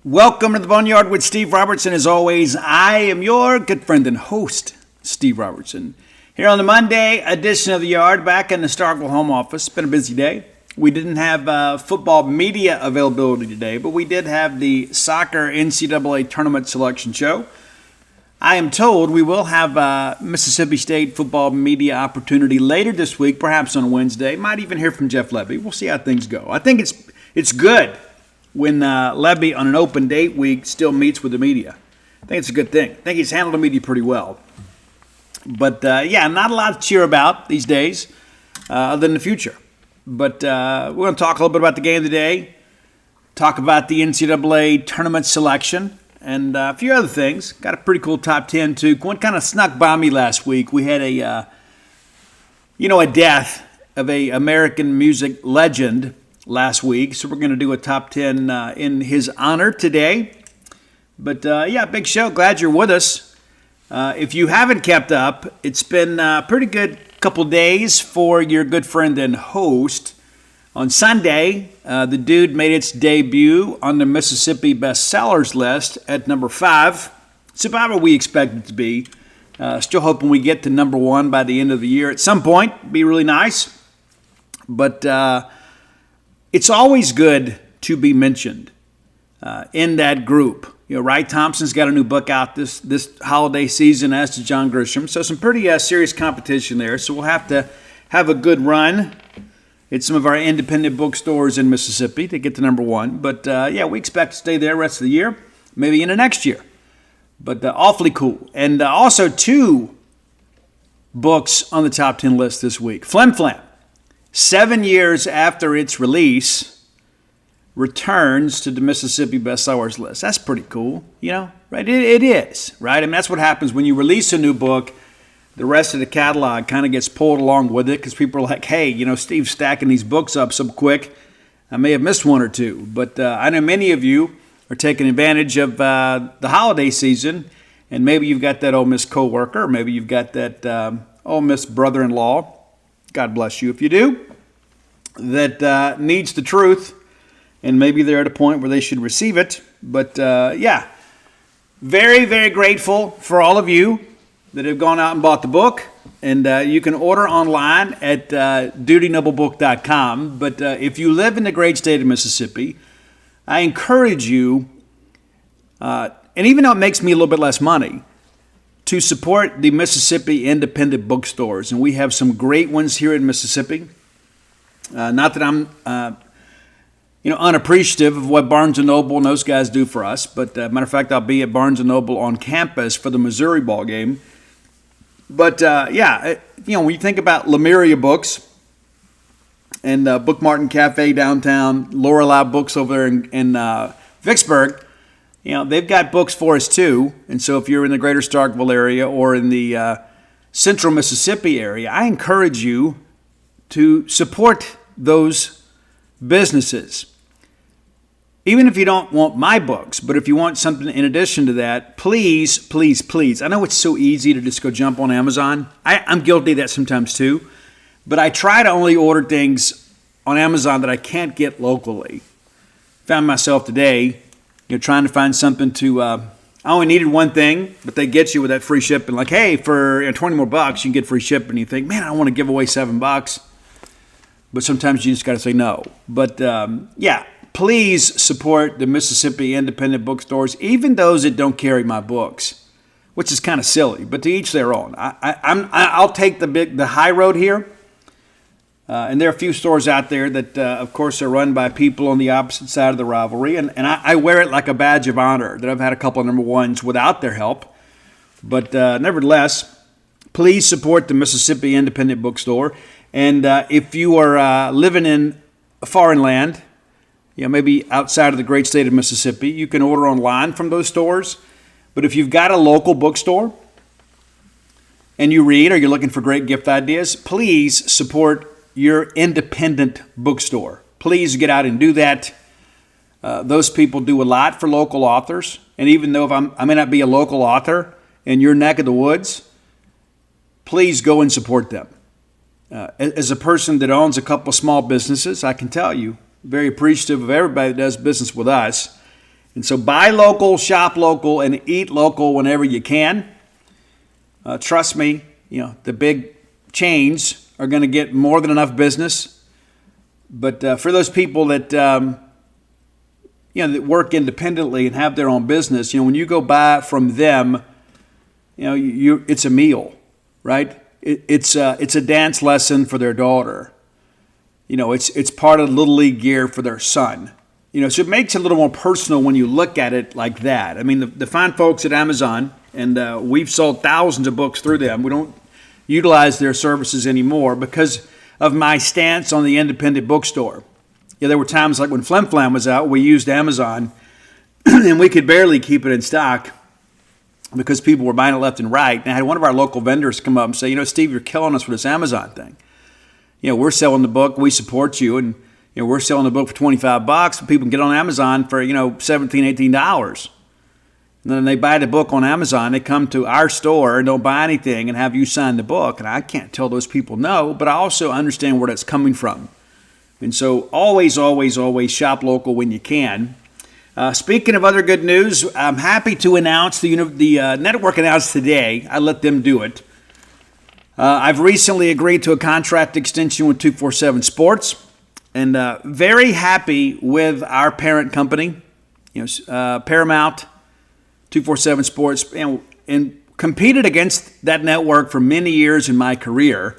Welcome to the Boneyard with Steve Robertson. As always, I am your good friend and host, Steve Robertson. Here on the Monday edition of the Yard, back in the Starkville home office. It's been a busy day. We didn't have football media availability today, but we did have the soccer NCAA tournament selection show. I am told we will have Mississippi State football media opportunity later this week, perhaps on Wednesday. Might even hear from Jeff Levy. We'll see how things go. I think it's good when Levy on an open date week still meets with the media. I think it's a good thing. I think he's handled the media pretty well. But, not a lot to cheer about these days other than the future. But we're going to talk a little bit about the game of the day, talk about the NCAA tournament selection, and a few other things. Got a pretty cool top 10, too. One kind of snuck by me last week. We had a death of a American music legend last week, so we're going to do a top 10 in his honor today. But, big show. Glad you're with us. If you haven't kept up, it's been a pretty good couple days for your good friend and host. On Sunday, the dude made its debut on the Mississippi bestsellers list at number 5. It's about what we expect it to be. Still hoping we get to number 1 by the end of the year at some point. Be really nice. But it's always good to be mentioned in that group. You know, Wright Thompson's got a new book out this holiday season, as to John Grisham. So some pretty serious competition there. So we'll have to have a good run at some of our independent bookstores in Mississippi to get to number 1. But, we expect to stay there the rest of the year, maybe into next year. But awfully cool. And also 2 books on the top 10 list this week. Flim Flam, 7 years after its release, returns to the Mississippi bestsellers list. That's pretty cool, right? It is, right? I mean, that's what happens when you release a new book. The rest of the catalog kind of gets pulled along with it because people are like, hey, Steve's stacking these books up so quick, I may have missed one or two. But I know many of you are taking advantage of the holiday season, and maybe you've got that Ole Miss coworker, or maybe you've got that Ole Miss brother-in-law, God bless you if you do, that needs the truth. And maybe they're at a point where they should receive it. But, very, very grateful for all of you that have gone out and bought the book. And you can order online at dutynoblebook.com. But if you live in the great state of Mississippi, I encourage you, and even though it makes me a little bit less money, to support the Mississippi independent bookstores. And we have some great ones here in Mississippi. Not that I'm unappreciative of what Barnes & Noble and those guys do for us. But matter of fact, I'll be at Barnes & Noble on campus for the Missouri ball game. But, when you think about Lemuria Books and Book Martin Cafe downtown, Lorelei Books over there in Vicksburg, they've got books for us too. And so if you're in the greater Starkville area or in the central Mississippi area, I encourage you to support those businesses. Even if you don't want my books, but if you want something in addition to that, please, please, please. I know it's so easy to just go jump on Amazon. I'm guilty of that sometimes too. But I try to only order things on Amazon that I can't get locally. Found myself today, trying to find something to, I only needed one thing, but they get you with that free shipping. Like, hey, for 20 more bucks, you can get free shipping. You think, man, I don't want to give away $7. But sometimes you just got to say no. But, please support the Mississippi independent bookstores, even those that don't carry my books, which is kind of silly, but to each their own. I'll take the high road here, and there are a few stores out there that, of course, are run by people on the opposite side of the rivalry, and I wear it like a badge of honor that I've had a couple of number 1s without their help. But nevertheless, please support the Mississippi independent bookstore, and if you are living in a foreign land, maybe outside of the great state of Mississippi, you can order online from those stores. But if you've got a local bookstore and you read or you're looking for great gift ideas, please support your independent bookstore. Please get out and do that. Those people do a lot for local authors. And even though I may not be a local author in your neck of the woods, please go and support them. As a person that owns a couple of small businesses, I can tell you, very appreciative of everybody that does business with us. And so buy local, shop local, and eat local whenever you can. Trust me, the big chains are going to get more than enough business. But for those people that that work independently and have their own business, when you go buy from them, it's a meal, right? It's a dance lesson for their daughter. It's part of Little League gear for their son. So it makes it a little more personal when you look at it like that. I mean, the fine folks at Amazon, and we've sold thousands of books through them. We don't utilize their services anymore because of my stance on the independent bookstore. There were times like when Flim Flam was out, we used Amazon, and we could barely keep it in stock because people were buying it left and right. And I had one of our local vendors come up and say, Steve, you're killing us with this Amazon thing. We're selling the book, we support you, and we're selling the book for $25, but people can get on Amazon for, $17, $18. And then they buy the book on Amazon, they come to our store and don't buy anything and have you sign the book. And I can't tell those people no, but I also understand where that's coming from. And so always, always, always shop local when you can. Speaking of other good news, I'm happy to announce the network announced today. I let them do it. I've recently agreed to a contract extension with 247 Sports, and very happy with our parent company, Paramount, 247 Sports, and competed against that network for many years in my career.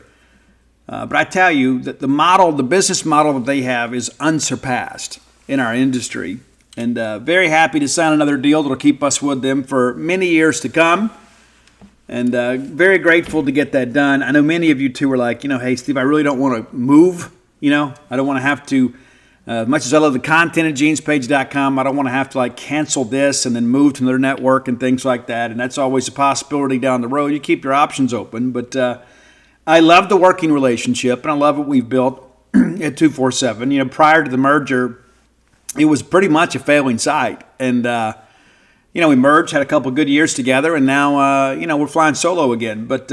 But I tell you that the business model that they have is unsurpassed in our industry. And very happy to sign another deal that will keep us with them for many years to come. And very grateful to get that done. I know many of you too are like, hey, Steve, I really don't want to move. I don't want to have to, as much as I love the content at genespage.com, I don't want to have to cancel this and then move to another network and things like that. And that's always a possibility down the road. You keep your options open. But I love the working relationship, and I love what we've built at 247. Prior to the merger, it was pretty much a failing site. And, we merged, had a couple of good years together, and now, we're flying solo again. But,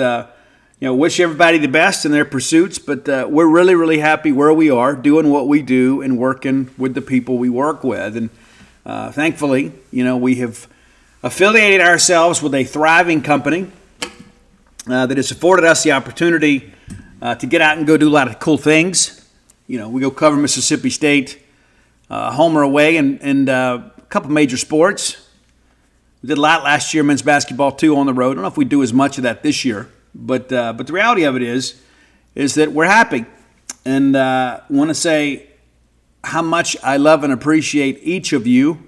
wish everybody the best in their pursuits. But we're really, really happy where we are, doing what we do and working with the people we work with. And thankfully, we have affiliated ourselves with a thriving company that has afforded us the opportunity to get out and go do a lot of cool things. We go cover Mississippi State, home or away, and a couple major sports. We did a lot last year, men's basketball too, on the road. I don't know if we do as much of that this year, but the reality of it is that we're happy, and want to say how much I love and appreciate each of you.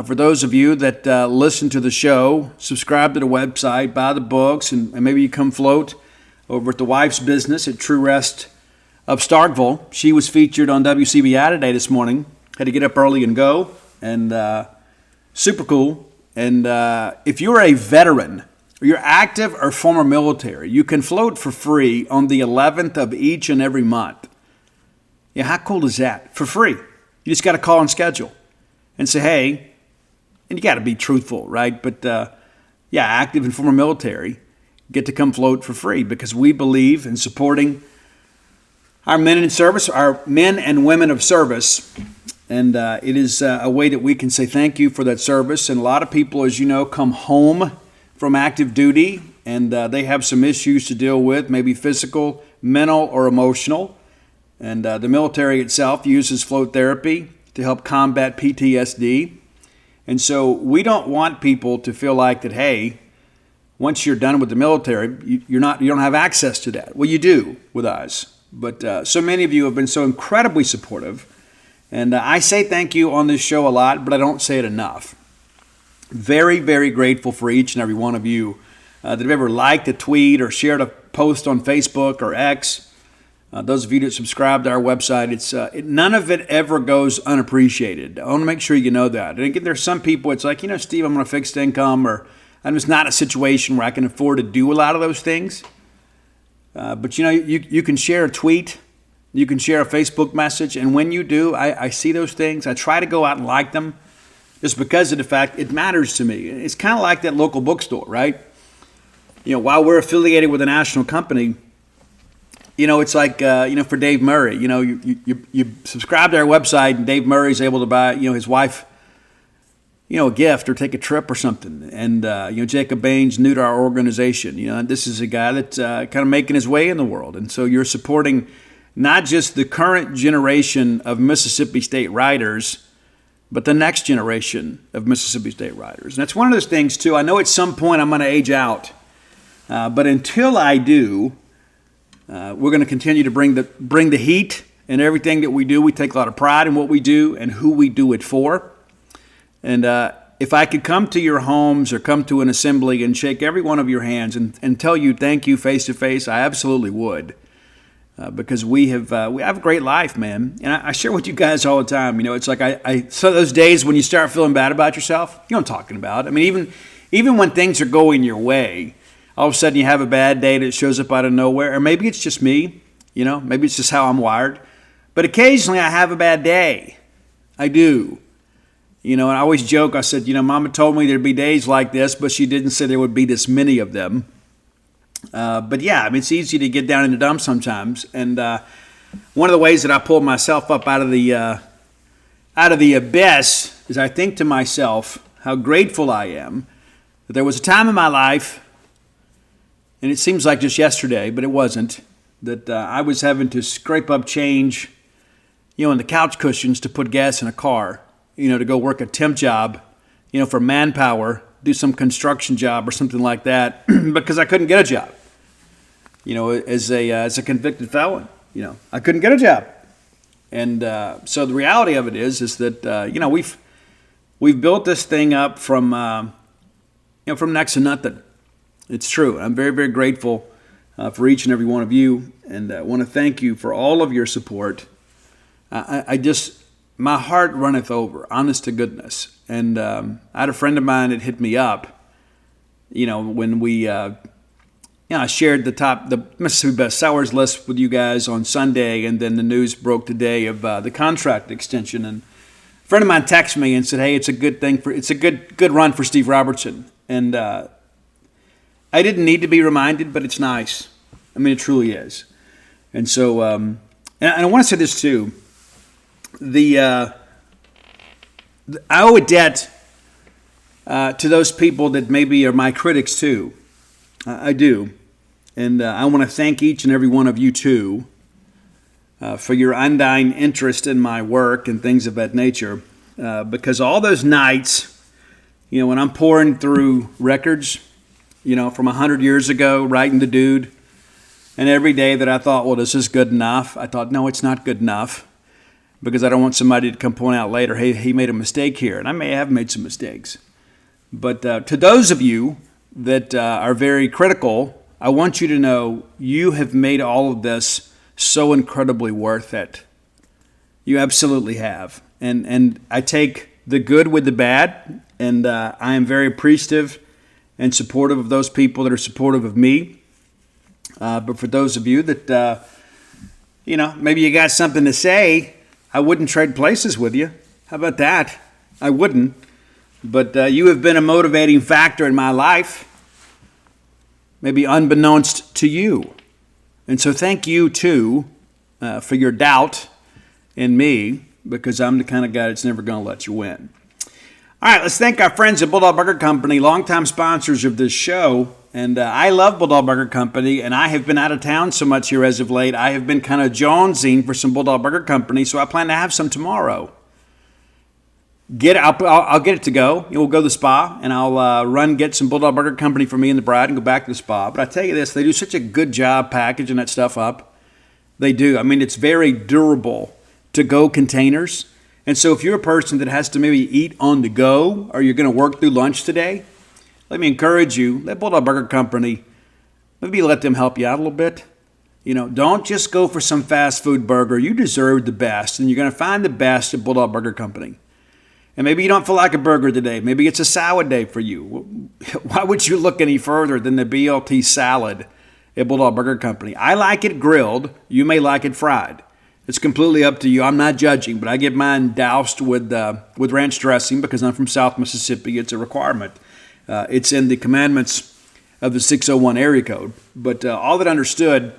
For those of you that listen to the show, subscribe to the website, buy the books, and maybe you come float over at the wife's business at True Rest of Starkville. She was featured on WCBI today this morning. Had to get up early and go, and super cool. And if you're a veteran, or you're active or former military, you can float for free on the 11th of each and every month. Yeah, how cool is that? For free. You just got to call and schedule and say, hey, and you got to be truthful, right? But active and former military get to come float for free because we believe in supporting our men in service, our men and women of service. And it is a way that we can say thank you for that service. And a lot of people, as you know, come home from active duty and they have some issues to deal with, maybe physical, mental, or emotional. And the military itself uses float therapy to help combat PTSD. And so we don't want people to feel like that, hey, once you're done with the military, you don't have access to that. Well, you do with us. But so many of you have been so incredibly supportive. And I say thank you on this show a lot, but I don't say it enough. Very, very grateful for each and every one of you that have ever liked a tweet or shared a post on Facebook or X. Those of you that subscribe to our website, none of it ever goes unappreciated. I want to make sure you know that. And again, there's some people, it's like, Steve, I'm on a fixed income, or I'm just not in a situation where I can afford to do a lot of those things. But you can share a tweet. You can share a Facebook message, and when you do, I see those things. I try to go out and like them just because of the fact it matters to me. It's kind of like that local bookstore, right? While we're affiliated with a national company, it's like, for Dave Murray, you subscribe to our website, and Dave Murray's able to buy, his wife a gift or take a trip or something. And, Jacob Bain's new to our organization. This is a guy that's kind of making his way in the world. And so you're supporting not just the current generation of Mississippi State riders, but the next generation of Mississippi State riders. And that's one of those things, too. I know at some point I'm going to age out. But until I do, we're going to continue to bring the heat in everything that we do. We take a lot of pride in what we do and who we do it for. And if I could come to your homes or come to an assembly and shake every one of your hands and tell you thank you face to face, I absolutely would. Because we have a great life, man. And I share with you guys all the time. It's like so those days when you start feeling bad about yourself, you know what I'm talking about. I mean, even when things are going your way, all of a sudden you have a bad day that shows up out of nowhere. Or maybe it's just me, maybe it's just how I'm wired. But occasionally I have a bad day. I do. And I always joke, I said, Mama told me there'd be days like this, but she didn't say there would be this many of them. But yeah, it's easy to get down in the dumps sometimes. And one of the ways that I pull myself up out of the abyss is I think to myself how grateful I am that there was a time in my life, and it seems like just yesterday, but it wasn't, that I was having to scrape up change, in the couch cushions to put gas in a car. To go work a temp job, for manpower, do some construction job or something like that, because I couldn't get a job. As a convicted felon, I couldn't get a job, and so the reality of it is that we've built this thing up from next to nothing. It's true. I'm very, very grateful for each and every one of you, and I want to thank you for all of your support. My heart runneth over, honest to goodness. And I had a friend of mine that hit me up, when we, I shared the Mississippi Best Sellers list with you guys on Sunday, and then the news broke today of the contract extension. And a friend of mine texted me and said, "Hey, it's a good run for Steve Robertson." And I didn't need to be reminded, but it's nice. It truly is. And so, and I want to say this too. I owe a debt to those people that maybe are my critics too. I do. And I want to thank each and every one of you too for your undying interest in my work and things of that nature. Because all those nights, when I'm pouring through records, from 100 years ago, writing the dude, and every day that I thought, well, this is good enough, I thought, no, it's not good enough. Because I don't want somebody to come point out later, hey, he made a mistake here. And I may have made some mistakes. But to those of you that are very critical, I want you to know you have made all of this so incredibly worth it. You absolutely have. And I take the good with the bad, and I am very appreciative and supportive of those people that are supportive of me. But for those of you that, maybe you got something to say, I wouldn't trade places with you. How about that? I wouldn't. But you have been a motivating factor in my life, maybe unbeknownst to you. And so thank you, too, for your doubt in me, because I'm the kind of guy that's never going to let you win. All right, let's thank our friends at Bulldog Burger Company, longtime sponsors of this show. And I love Bulldog Burger Company, and I have been out of town so much here as of late. I have been kind of jonesing for some Bulldog Burger Company, so I plan to have some tomorrow. I'll get it to go. We'll go to the spa, and I'll get some Bulldog Burger Company for me and the bride and go back to the spa. But I tell you this, they do such a good job packaging that stuff up. They do. It's very durable to-go containers. And so if you're a person that has to maybe eat on the go, or you're going to work through lunch today, let me encourage you, let Bulldog Burger Company, maybe let them help you out a little bit. Don't just go for some fast food burger. You deserve the best, and you're going to find the best at Bulldog Burger Company. And maybe you don't feel like a burger today. Maybe it's a salad day for you. Why would you look any further than the BLT salad at Bulldog Burger Company? I like it grilled. You may like it fried. It's completely up to you. I'm not judging, but I get mine doused with ranch dressing because I'm from South Mississippi. It's a requirement. It's in the commandments of the 601 area code. But all that understood,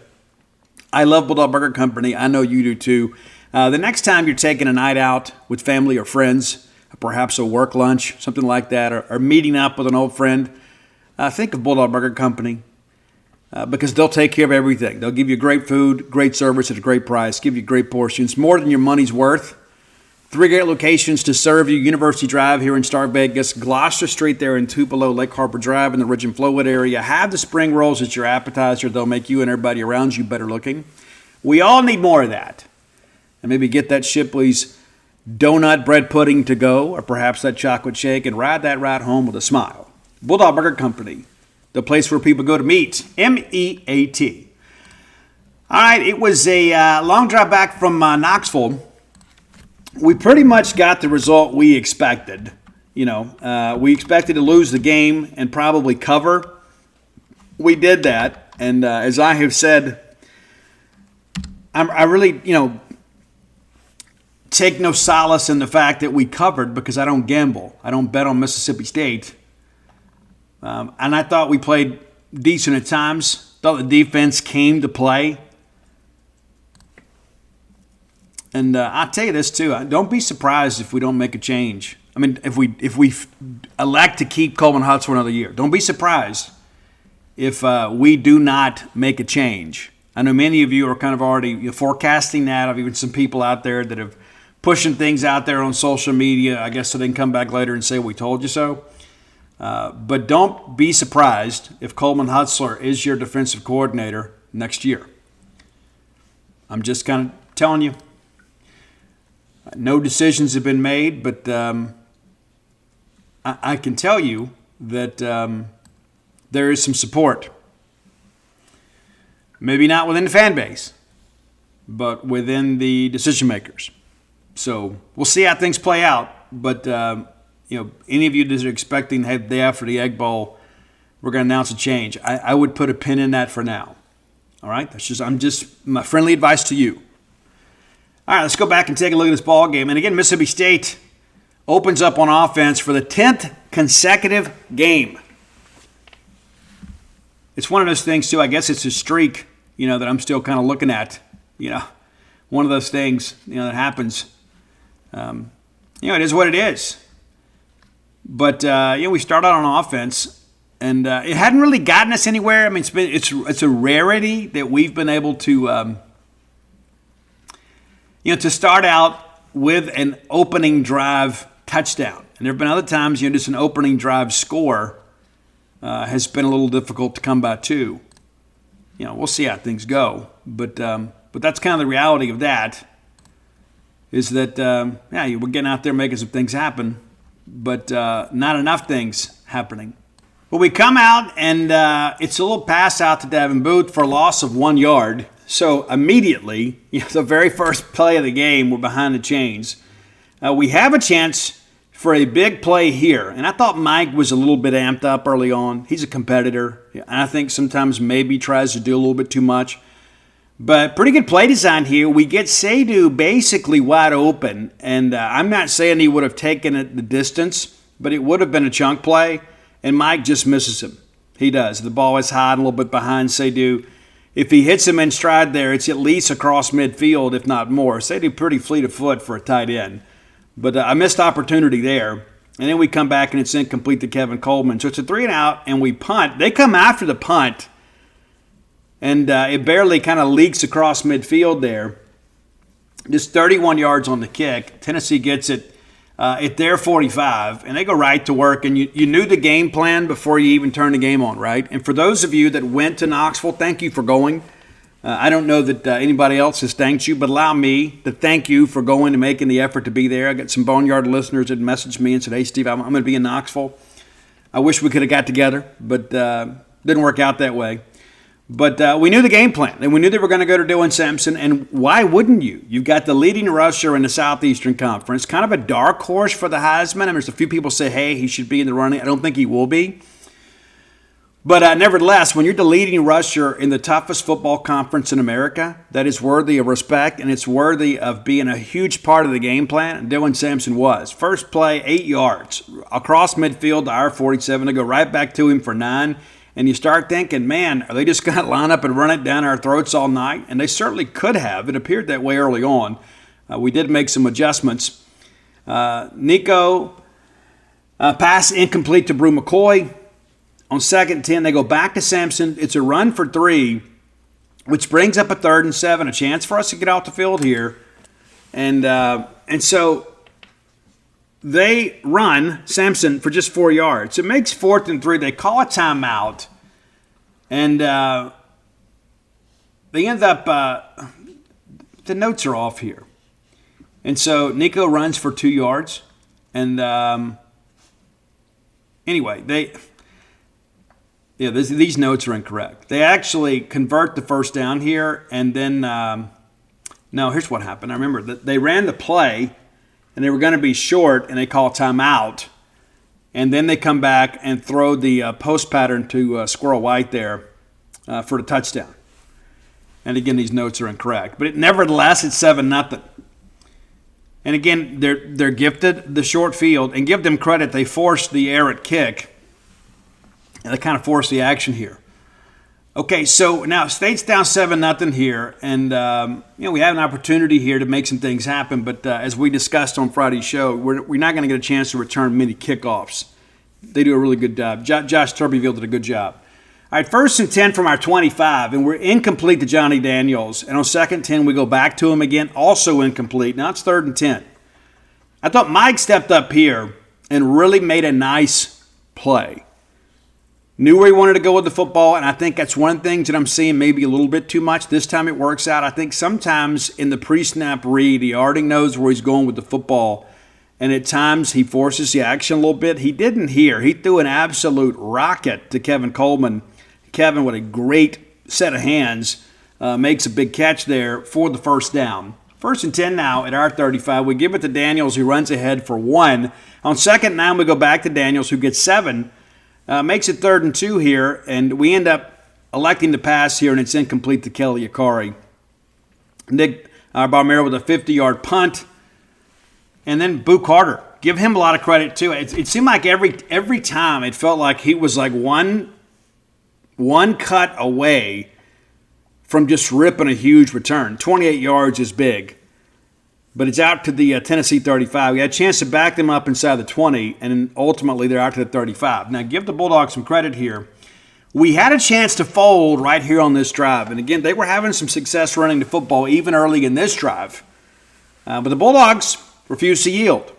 I love Bulldog Burger Company. I know you do too. The next time you're taking a night out with family or friends, perhaps a work lunch, something like that, or meeting up with an old friend, think of Bulldog Burger Company because they'll take care of everything. They'll give you great food, great service at a great price, give you great portions, more than your money's worth. 3 great locations to serve you: University Drive here in Star Vegas, Gloucester Street there in Tupelo, Lake Harbor Drive in the Ridge and Flowwood area. Have the spring rolls as your appetizer. They'll make you and everybody around you better looking. We all need more of that. And maybe get that Shipley's donut bread pudding to go, or perhaps that chocolate shake, and ride that ride home with a smile. Bulldog Burger Company, the place where people go to meet. M-E-A-T. All right, it was a long drive back from Knoxville. We pretty much got the result we expected. We expected to lose the game and probably cover. We did that, and as I have said, I really, take no solace in the fact that we covered because I don't gamble. I don't bet on Mississippi State. And I thought we played decent at times. Thought the defense came to play. And I'll tell you this too. Don't be surprised if we don't make a change. I mean, if we elect to keep Coleman Hutz for another year. Don't be surprised if we do not make a change. I know many of you are kind of already forecasting that. I've even some people out there that have pushing things out there on social media, I guess, so they can come back later and say we told you so. But don't be surprised if Coleman Hutzler is your defensive coordinator next year. I'm just kind of telling you. No decisions have been made, but I can tell you that there is some support. Maybe not within the fan base, but within the decision makers. So we'll see how things play out. But any of you that are expecting the day after the Egg Bowl, we're going to announce a change. I would put a pin in that for now. All right, I'm just my friendly advice to you. All right, let's go back and take a look at this ball game. And again, Mississippi State opens up on offense for the 10th consecutive game. It's one of those things, too. I guess it's a streak, that I'm still kind of looking at. One of those things, that happens. It is what it is. But, we start out on offense, and it hadn't really gotten us anywhere. I mean, it's a rarity that we've been able to to start out with an opening drive touchdown. And there have been other times, just an opening drive score has been a little difficult to come by too. We'll see how things go. But that's kind of the reality of that, is that, we're getting out there making some things happen, but not enough things happening. Well, we come out, and it's a little pass out to Devin Booth for a loss of 1 yard. So immediately, the very first play of the game, we're behind the chains. We have a chance for a big play here. And I thought Mike was a little bit amped up early on. He's a competitor. And I think sometimes maybe tries to do a little bit too much. But pretty good play design here. We get Seydoux basically wide open. And I'm not saying he would have taken it the distance, but it would have been a chunk play. And Mike just misses him. He does. The ball is high, a little bit behind Seydoux. If he hits him in stride there, it's at least across midfield, if not more. Seydoux pretty fleet of foot for a tight end. But a missed opportunity there. And then we come back and it's incomplete to Kevin Coleman. So it's a 3-and-out, and we punt. They come after the punt, and it barely kind of leaks across midfield there. Just 31 yards on the kick. Tennessee gets it at their 45, and they go right to work. And you knew the game plan before you even turned the game on, right? And for those of you that went to Knoxville, thank you for going. I don't know that anybody else has thanked you, but allow me to thank you for going and making the effort to be there. I got some Boneyard listeners that messaged me and said, "Hey, Steve, I'm going to be in Knoxville." I wish we could have got together, but didn't work out that way. But we knew the game plan, and we knew they were going to go to Dylan Sampson, and why wouldn't you? You've got the leading rusher in the Southeastern Conference, kind of a dark horse for the Heisman. I mean, there's a few people say, hey, he should be in the running. I don't think he will be. But nevertheless, when you're the leading rusher in the toughest football conference in America, that is worthy of respect, and it's worthy of being a huge part of the game plan, and Dylan Sampson was. First play, 8 yards, across midfield to our 47 to go right back to him for 9. And you start thinking, man, are they just going to line up and run it down our throats all night? And they certainly could have. It appeared that way early on. We did make some adjustments. Nico, pass incomplete to Brew McCoy. On 2nd and 10, they go back to Sampson. It's a run for 3, which brings up a 3rd and 7, a chance for us to get off the field here. And so they run Sampson for just 4 yards. It makes 4th and 3. They call a timeout, and they end up the notes are off here. And so Nico runs for 2 yards. And anyway, these notes are incorrect. They actually convert the first down here, and then no, here's what happened. I remember that they ran the play, and they were going to be short, and they call timeout, and then they come back and throw the post pattern to Squirrel White there for the touchdown. And again, these notes are incorrect, but nevertheless, it's 7-0. And again, they're gifted the short field, and give them credit. They forced the errant kick, and they kind of forced the action here. Okay, so now State's down 7-0 here, and we have an opportunity here to make some things happen. But as we discussed on Friday's show, we're not going to get a chance to return many kickoffs. They do a really good job. Josh Turbyville did a good job. All right, 1st and 10 from our 25, and we're incomplete to Johnny Daniels. And on 2nd and 10, we go back to him again, also incomplete. Now it's 3rd and 10. I thought Mike stepped up here and really made a nice play. Knew where he wanted to go with the football, and I think that's one of the things that I'm seeing maybe a little bit too much. This time it works out. I think sometimes in the pre-snap read, he already knows where he's going with the football, and at times he forces the action a little bit. He didn't here. He threw an absolute rocket to Kevin Coleman. Kevin, with a great set of hands, makes a big catch there for the first down. 1st and 10 now at our 35. We give it to Daniels, who runs ahead for 1. On 2nd and 9, we go back to Daniels, who gets 7. Makes it 3rd and 2 here, and we end up electing to pass here, and it's incomplete to Kelly Akari. Nick Barmero with a 50-yard punt. And then Boo Carter. Give him a lot of credit, too. It seemed like every time it felt like he was like one cut away from just ripping a huge return. 28 yards is big. But it's out to the Tennessee 35. We had a chance to back them up inside the 20, and then ultimately they're out to the 35. Now, give the Bulldogs some credit here. We had a chance to fold right here on this drive. And again, they were having some success running the football even early in this drive. But the Bulldogs refused to yield.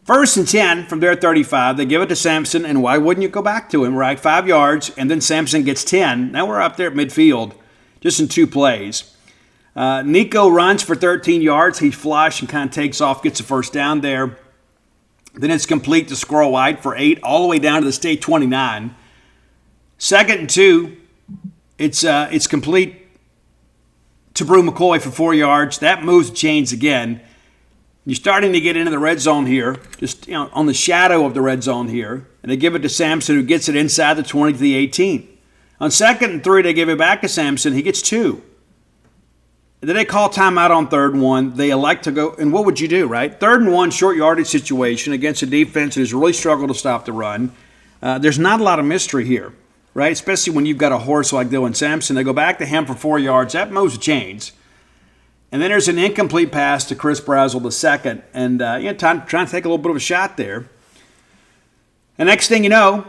1st and 10 from their 35. They give it to Sampson, and why wouldn't you go back to him, right? 5 yards, and then Sampson gets 10. Now we're up there at midfield, just in 2 plays. Nico runs for 13 yards. He flush and kind of takes off, gets the first down there. Then it's complete to Squirrel White for 8, all the way down to the State 29. 2nd and 2, it's complete to Brew McCoy for 4 yards. That moves the chains again. You're starting to get into the red zone here, just on the shadow of the red zone here. And they give it to Sampson, who gets it inside the 20 to the 18. On 2nd and 3, they give it back to Sampson. He gets 2. Then they call timeout on 3rd and 1. They elect to go, and what would you do, right? 3rd and 1, short yardage situation against a defense that has really struggled to stop the run. There's not a lot of mystery here, right? Especially when you've got a horse like Dylan Sampson. They go back to him for 4 yards. That moves the chains. And then there's an incomplete pass to Chris Brazel II, and trying to take a little bit of a shot there. And next thing you know,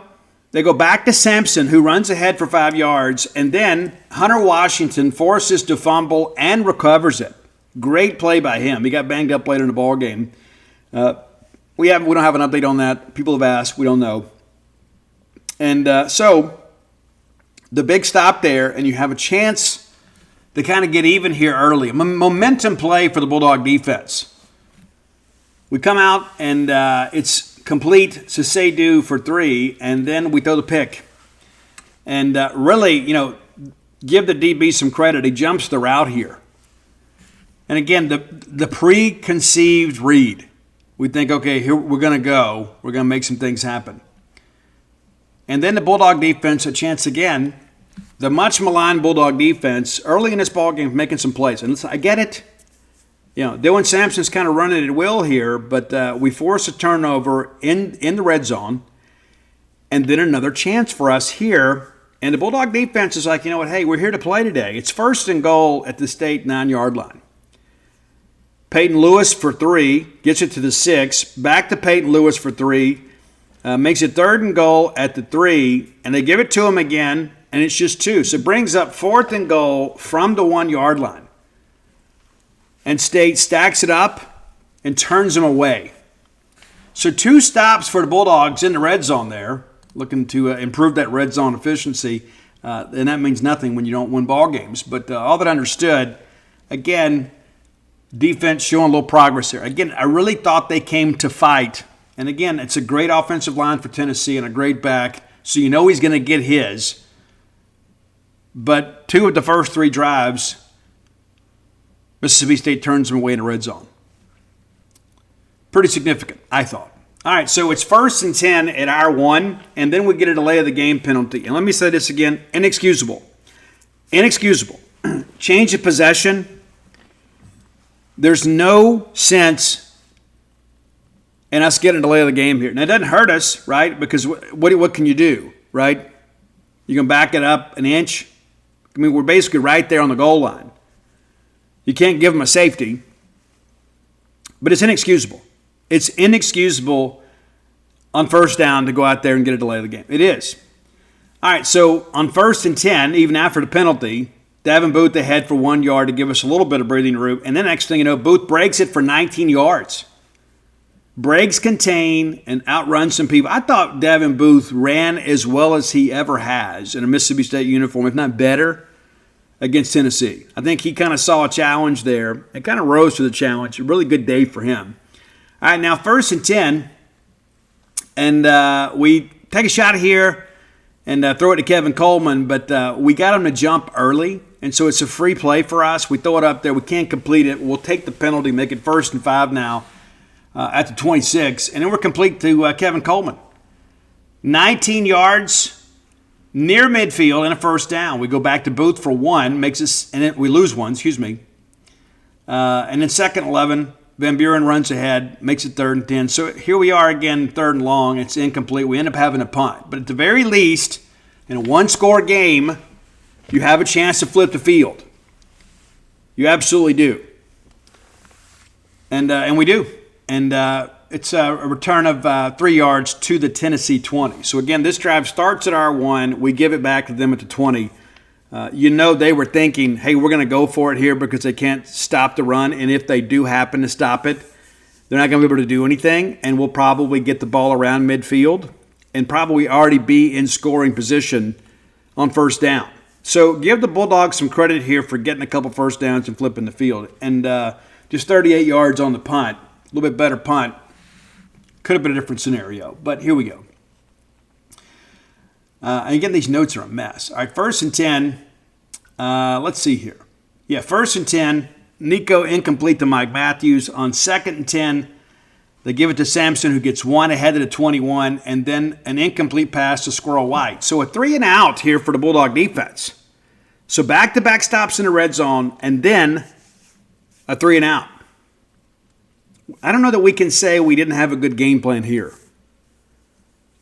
they go back to Sampson, who runs ahead for 5 yards, and then Hunter Washington forces to fumble and recovers it. Great play by him. He got banged up later in the ball game. We don't have an update on that. People have asked. We don't know. And so the big stop there, and you have a chance to kind of get even here early. Momentum play for the Bulldog defense. We come out, and it's complete to Seydoux for 3, and then we throw the pick. And really, give the DB some credit. He jumps the route here. And again, the preconceived read. We think, okay, here we're going to go. We're going to make some things happen. And then the Bulldog defense, a chance again. The much maligned Bulldog defense, early in this ballgame, making some plays. And listen, I get it. Dylan Sampson's kind of running at will here, but we force a turnover in the red zone, and then another chance for us here. And the Bulldog defense is like, you know what, hey, we're here to play today. It's 1st and goal at the State 9-yard line. Peyton Lewis for 3, gets it to the 6, back to Peyton Lewis for 3, makes it 3rd and goal at the 3, and they give it to him again, and it's just 2. So it brings up 4th and goal from the 1-yard line. And State stacks it up and turns them away. So 2 stops for the Bulldogs in the red zone there, looking to improve that red zone efficiency. And that means nothing when you don't win ball games. But all that understood, again, defense showing a little progress there. Again, I really thought they came to fight. And again, it's a great offensive line for Tennessee and a great back, so you know he's going to get his. But 2 of the first 3 drives, Mississippi State turns them away in the red zone. Pretty significant, I thought. All right, so it's 1st and 10 at our 1, and then we get a delay of the game penalty. And let me say this again, inexcusable. Inexcusable. Change of possession. There's no sense in us getting a delay of the game here. Now, it doesn't hurt us, right? Because what can you do, right? You can back it up an inch. I mean, we're basically right there on the goal line. You can't give them a safety, but it's inexcusable. It's inexcusable on 1st down to go out there and get a delay of the game. It is. All right, so on 1st and 10, even after the penalty, Davin Booth ahead for 1 yard to give us a little bit of breathing room. And then next thing you know, Booth breaks it for 19 yards. Breaks contain and outruns some people. I thought Davin Booth ran as well as he ever has in a Mississippi State uniform, if not better, against Tennessee. I think he kind of saw a challenge there and kind of rose to the challenge. A really good day for him. All right, now 1st and 10, and we take a shot here and throw it to Kevin Coleman, but we got him to jump early, and so it's a free play for us. We throw it up there. We can't complete it. We'll take the penalty, make it 1st and 5 now at the 26, and then we're complete to Kevin Coleman. 19 yards near midfield and a 1st down. We go back to Booth for 1, makes us, and then we lose 1, and then 2nd and 11. Van Buren runs ahead, makes it 3rd and 10. So here we are again, 3rd and long. It's incomplete. We end up having a punt. But at the very least, in a 1-score game, you have a chance to flip the field. You absolutely do. And we do. And it's a return of 3 yards to the Tennessee 20. So again, this drive starts at our 1. We give it back to them at the 20. You know they were thinking, hey, we're going to go for it here because they can't stop the run. And if they do happen to stop it, they're not going to be able to do anything. And we'll probably get the ball around midfield and probably already be in scoring position on 1st down. So give the Bulldogs some credit here for getting a couple 1st downs and flipping the field. And just 38 yards on the punt, a little bit better punt. Could have been a different scenario, but here we go. And again, these notes are a mess. All right, 1st and 10. Let's see here. Yeah, 1st and 10. Nico incomplete to Mike Matthews. On 2nd and 10, they give it to Sampson, who gets 1 ahead of the 21, and then an incomplete pass to Squirrel White. So a 3 and out here for the Bulldog defense. So back-to-back stops in the red zone, and then a 3 and out. I don't know that we can say we didn't have a good game plan here.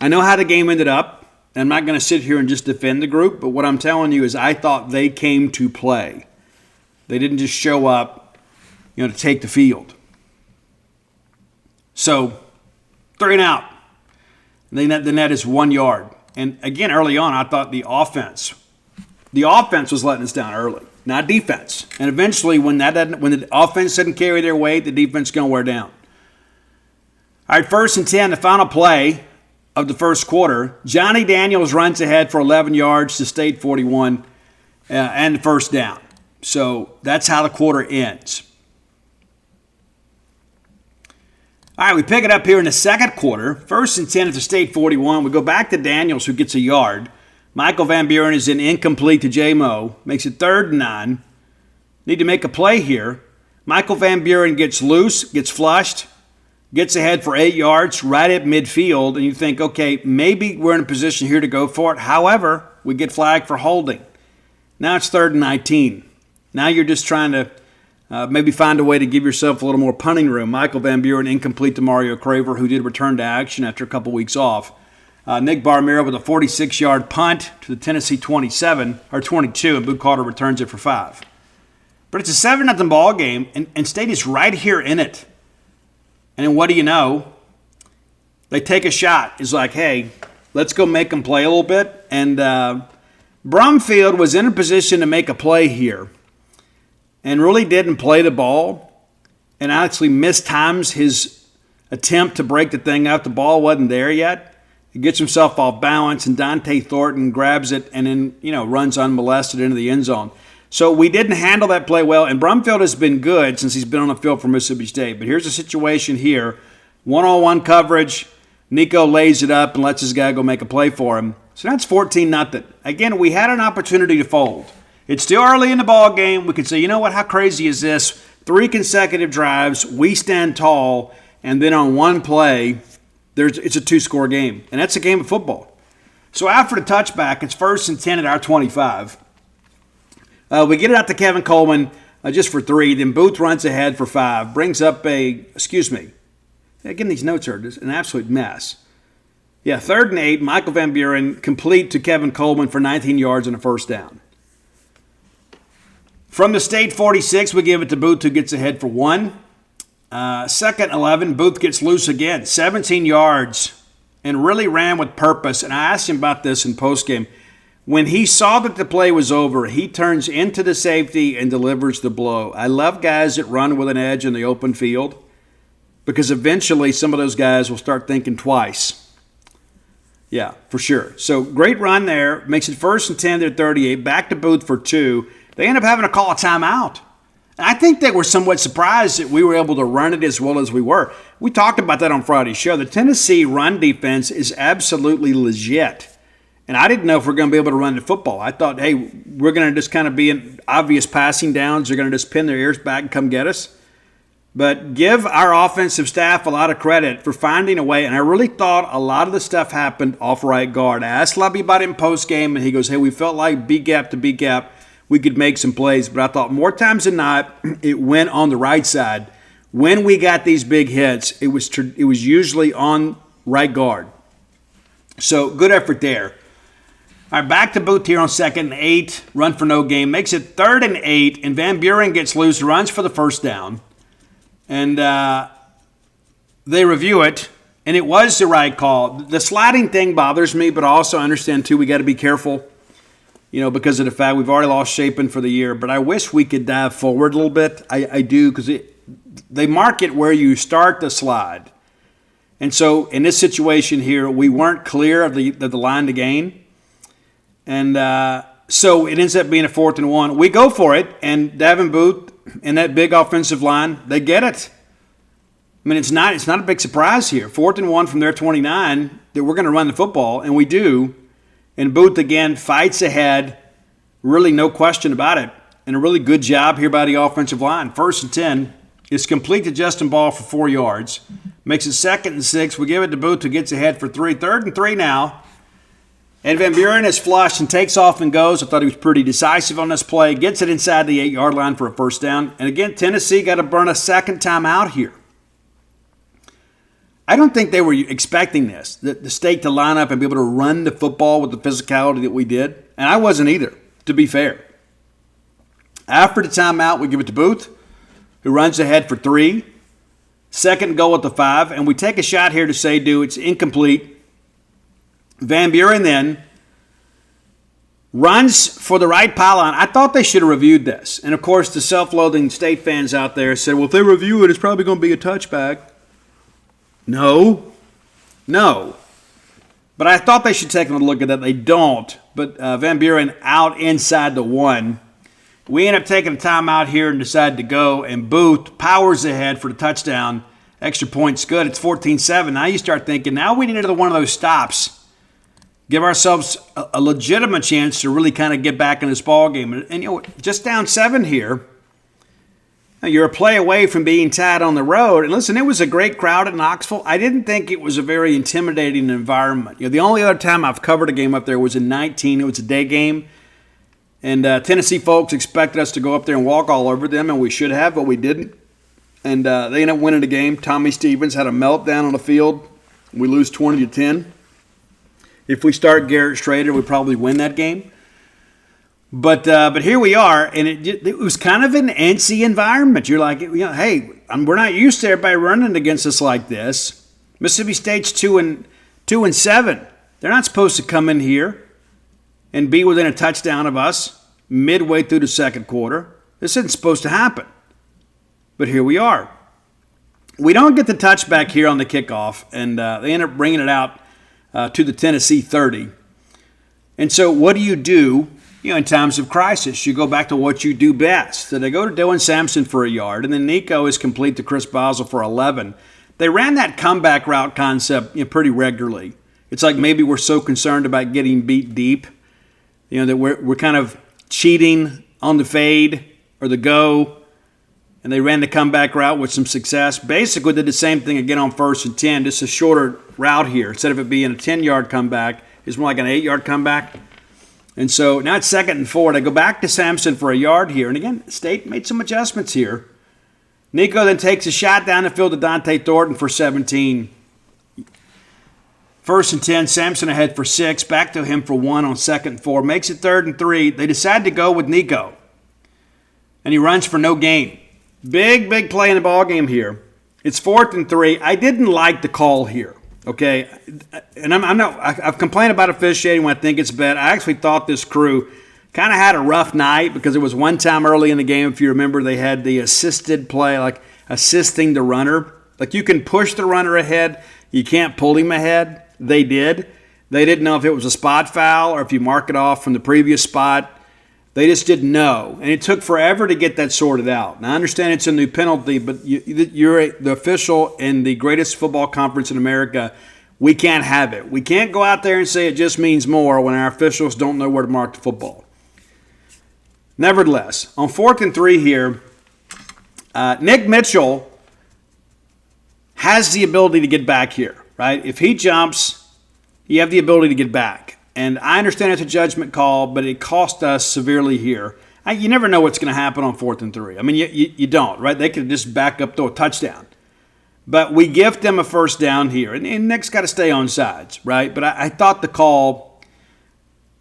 I know how the game ended up. I'm not going to sit here and just defend the group, but what I'm telling you is I thought they came to play. They didn't just show up, to take the field. So, 3 and out. The net is 1 yard. And again, early on, I thought the offense was letting us down early, not defense. And eventually, when the offense doesn't carry their weight, the defense is going to wear down. All right, 1st and 10, the final play of the 1st quarter. Johnny Daniels runs ahead for 11 yards to State 41 and the 1st down. So that's how the quarter ends. All right, we pick it up here in the 2nd quarter. 1st and 10 at the State 41. We go back to Daniels, who gets a yard. Michael Van Buren is in incomplete to J-Mo. Makes it 3rd and 9. Need to make a play here. Michael Van Buren gets loose, gets flushed, gets ahead for 8 yards right at midfield, and you think, okay, maybe we're in a position here to go for it. However, we get flagged for holding. Now it's 3rd and 19. Now you're just trying to maybe find a way to give yourself a little more punting room. Michael Van Buren incomplete to Mario Craver, who did return to action after a couple weeks off. Nick Barmera with a 46-yard punt to the Tennessee 27, or 22, and Boo Carter returns it for 5. But it's a 7-0 ball game, and State is right here in it. And then what do you know? They take a shot. It's like, hey, let's go make them play a little bit. And Brumfield was in a position to make a play here and really didn't play the ball and actually mistimes his attempt to break the thing up. The ball wasn't there yet. He gets himself off balance, and Dante Thornton grabs it and then, runs unmolested into the end zone. So we didn't handle that play well, and Brumfield has been good since he's been on the field for Mississippi State. But here's the situation here. One-on-one coverage. Nico lays it up and lets his guy go make a play for him. So that's 14-0. Again, we had an opportunity to fold. It's still early in the ball game. We could say, you know what, how crazy is this? 3 consecutive drives, we stand tall, and then on one play, it's a 2-score game. And that's a game of football. So after the touchback, it's 1st and 10 at our 25. We get it out to Kevin Coleman just for 3. Then Booth runs ahead for 5. Brings up Again, these notes are just an absolute mess. Yeah, 3rd and 8. Michael Van Buren complete to Kevin Coleman for 19 yards and a first down. From the State 46, we give it to Booth, who gets ahead for 1. 2nd 11, Booth gets loose again. 17 yards and really ran with purpose. And I asked him about this in postgame. When he saw that the play was over, he turns into the safety and delivers the blow. I love guys that run with an edge in the open field because eventually some of those guys will start thinking twice. Yeah, for sure. So great run there. Makes it 1st and 10 at 38. Back to Booth for 2. They end up having to call a timeout. And I think they were somewhat surprised that we were able to run it as well as we were. We talked about that on Friday's show. The Tennessee run defense is absolutely legit. And I didn't know if we're going to be able to run the football. I thought, hey, we're going to just kind of be in obvious passing downs. They're going to just pin their ears back and come get us. But give our offensive staff a lot of credit for finding a way. And I really thought a lot of the stuff happened off right guard. I asked Lubby about it in postgame, and he goes, hey, we felt like B gap to B gap, we could make some plays. But I thought more times than not, it went on the right side. When we got these big hits, it was usually on right guard. So good effort there. All right, back to Booth here on 2nd and 8. Run for no gain. Makes it 3rd and 8, and Van Buren gets loose, runs for the first down. And they review it, and it was the right call. The sliding thing bothers me, but I also understand, too, we got to be careful, because of the fact we've already lost Chapin for the year. But I wish we could dive forward a little bit. I do, because they mark it where you start the slide. And so in this situation here, we weren't clear of the line to gain. And so it ends up being a 4th and 1. We go for it, and Davin Booth and that big offensive line, they get it. I mean, it's not a big surprise here. 4th and 1 from their 29 that we're going to run the football, and we do. And Booth, again, fights ahead. Really no question about it. And a really good job here by the offensive line. 1st and 10. It's complete to Justin Ball for 4 yards. Makes it 2nd and 6. We give it to Booth, who gets ahead for 3. 3rd and 3 now. And Van Buren is flushed and takes off and goes. I thought he was pretty decisive on this play. Gets it inside the 8-yard line for a first down. And again, Tennessee got to burn a second timeout here. I don't think they were expecting this, the State to line up and be able to run the football with the physicality that we did. And I wasn't either, to be fair. After the timeout, we give it to Booth, who runs ahead for 3. 2nd goal at the 5. And we take a shot here to say, it's incomplete. Van Buren then runs for the right pylon. I thought they should have reviewed this. And, of course, the self-loathing State fans out there said, well, if they review it, it's probably going to be a touchback. No. But I thought they should take a look at that. They don't. But Van Buren out inside the 1. We end up taking a timeout here and decide to go. And Booth powers ahead for the touchdown. Extra point's good. It's 14-7. Now you start thinking, now we need another one of those stops. Give ourselves a legitimate chance to really kind of get back in this ball game. And just down 7 here, you're a play away from being tied on the road. And listen, it was a great crowd at Knoxville. I didn't think it was a very intimidating environment. The only other time I've covered a game up there was in 19. It was a day game. And Tennessee folks expected us to go up there and walk all over them, and we should have, but we didn't. And they ended up winning the game. Tommy Stevens had a meltdown on the field. We lose 20-10. If we start Garrett Schrader, we probably win that game. But here we are, and it was kind of an antsy environment. You're like, hey, we're not used to everybody running against us like this. Mississippi State's 2-7. They're not supposed to come in here and be within a touchdown of us midway through the second quarter. This isn't supposed to happen. But here we are. We don't get the touchback here on the kickoff, and they end up bringing it out to the Tennessee 30. And so what do? In times of crisis, you go back to what you do best. So they go to Dylan Sampson for a yard, and then Nico is complete to Chris Boswell for 11. They ran that comeback route concept pretty regularly. It's like maybe we're so concerned about getting beat deep, that we're kind of cheating on the fade or the go, and they ran the comeback route with some success. Basically did the same thing again on 1st and 10, just a shorter route here. Instead of it being a 10-yard comeback, it's more like an 8-yard comeback. And so now it's 2nd and 4. They go back to Sampson for a yard here. And again, State made some adjustments here. Nico then takes a shot down the field to Dante Thornton for 17. 1st and 10, Sampson ahead for 6. Back to him for 1 on 2nd and 4. Makes it 3rd and 3. They decide to go with Nico. And he runs for no gain. Big play in the ball game here. It's 4th and 3. I didn't like the call here. Okay, and I've complained about officiating when I think it's bad. I actually thought this crew kind of had a rough night because it was one time early in the game, if you remember, they had the assisted play, like assisting the runner. Like you can push the runner ahead, you can't pull him ahead. They did. They didn't know if it was a spot foul or if you mark it off from the previous spot. They just didn't know, and it took forever to get that sorted out. Now, I understand it's a new penalty, but you're the official in the greatest football conference in America. We can't have it. We can't go out there and say it just means more when our officials don't know where to mark the football. Nevertheless, on 4th and 3 here, Nick Mitchell has the ability to get back here, right? If he jumps, you have the ability to get back. And I understand it's a judgment call, but it cost us severely here. You never know what's going to happen on 4th and 3. I mean, you don't, right? They could just back up, throw a touchdown. But we gift them a first down here. And Nick's got to stay on sides, right? But I thought the call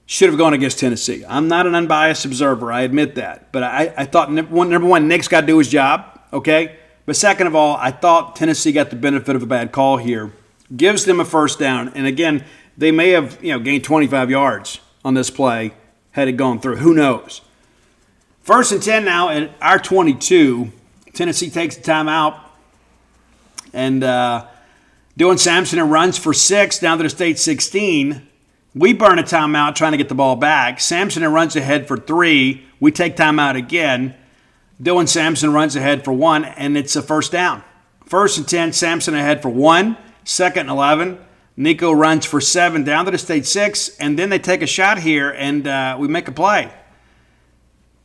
should have gone against Tennessee. I'm not an unbiased observer. I admit that. But I thought, number one, Nick's got to do his job, okay? But second of all, I thought Tennessee got the benefit of a bad call here. Gives them a first down. And again, they may have gained 25 yards on this play had it gone through. Who knows? 1st and 10 now at our 22. Tennessee takes the timeout. And Dylan Sampson runs for 6 down to the State 16. We burn a timeout trying to get the ball back. Sampson runs ahead for 3. We take timeout again. Dylan Sampson runs ahead for 1, and it's a first down. 1st and 10, Sampson ahead for 1. 2nd and 11. Nico runs for 7 down to the State 6, and then they take a shot here, and we make a play.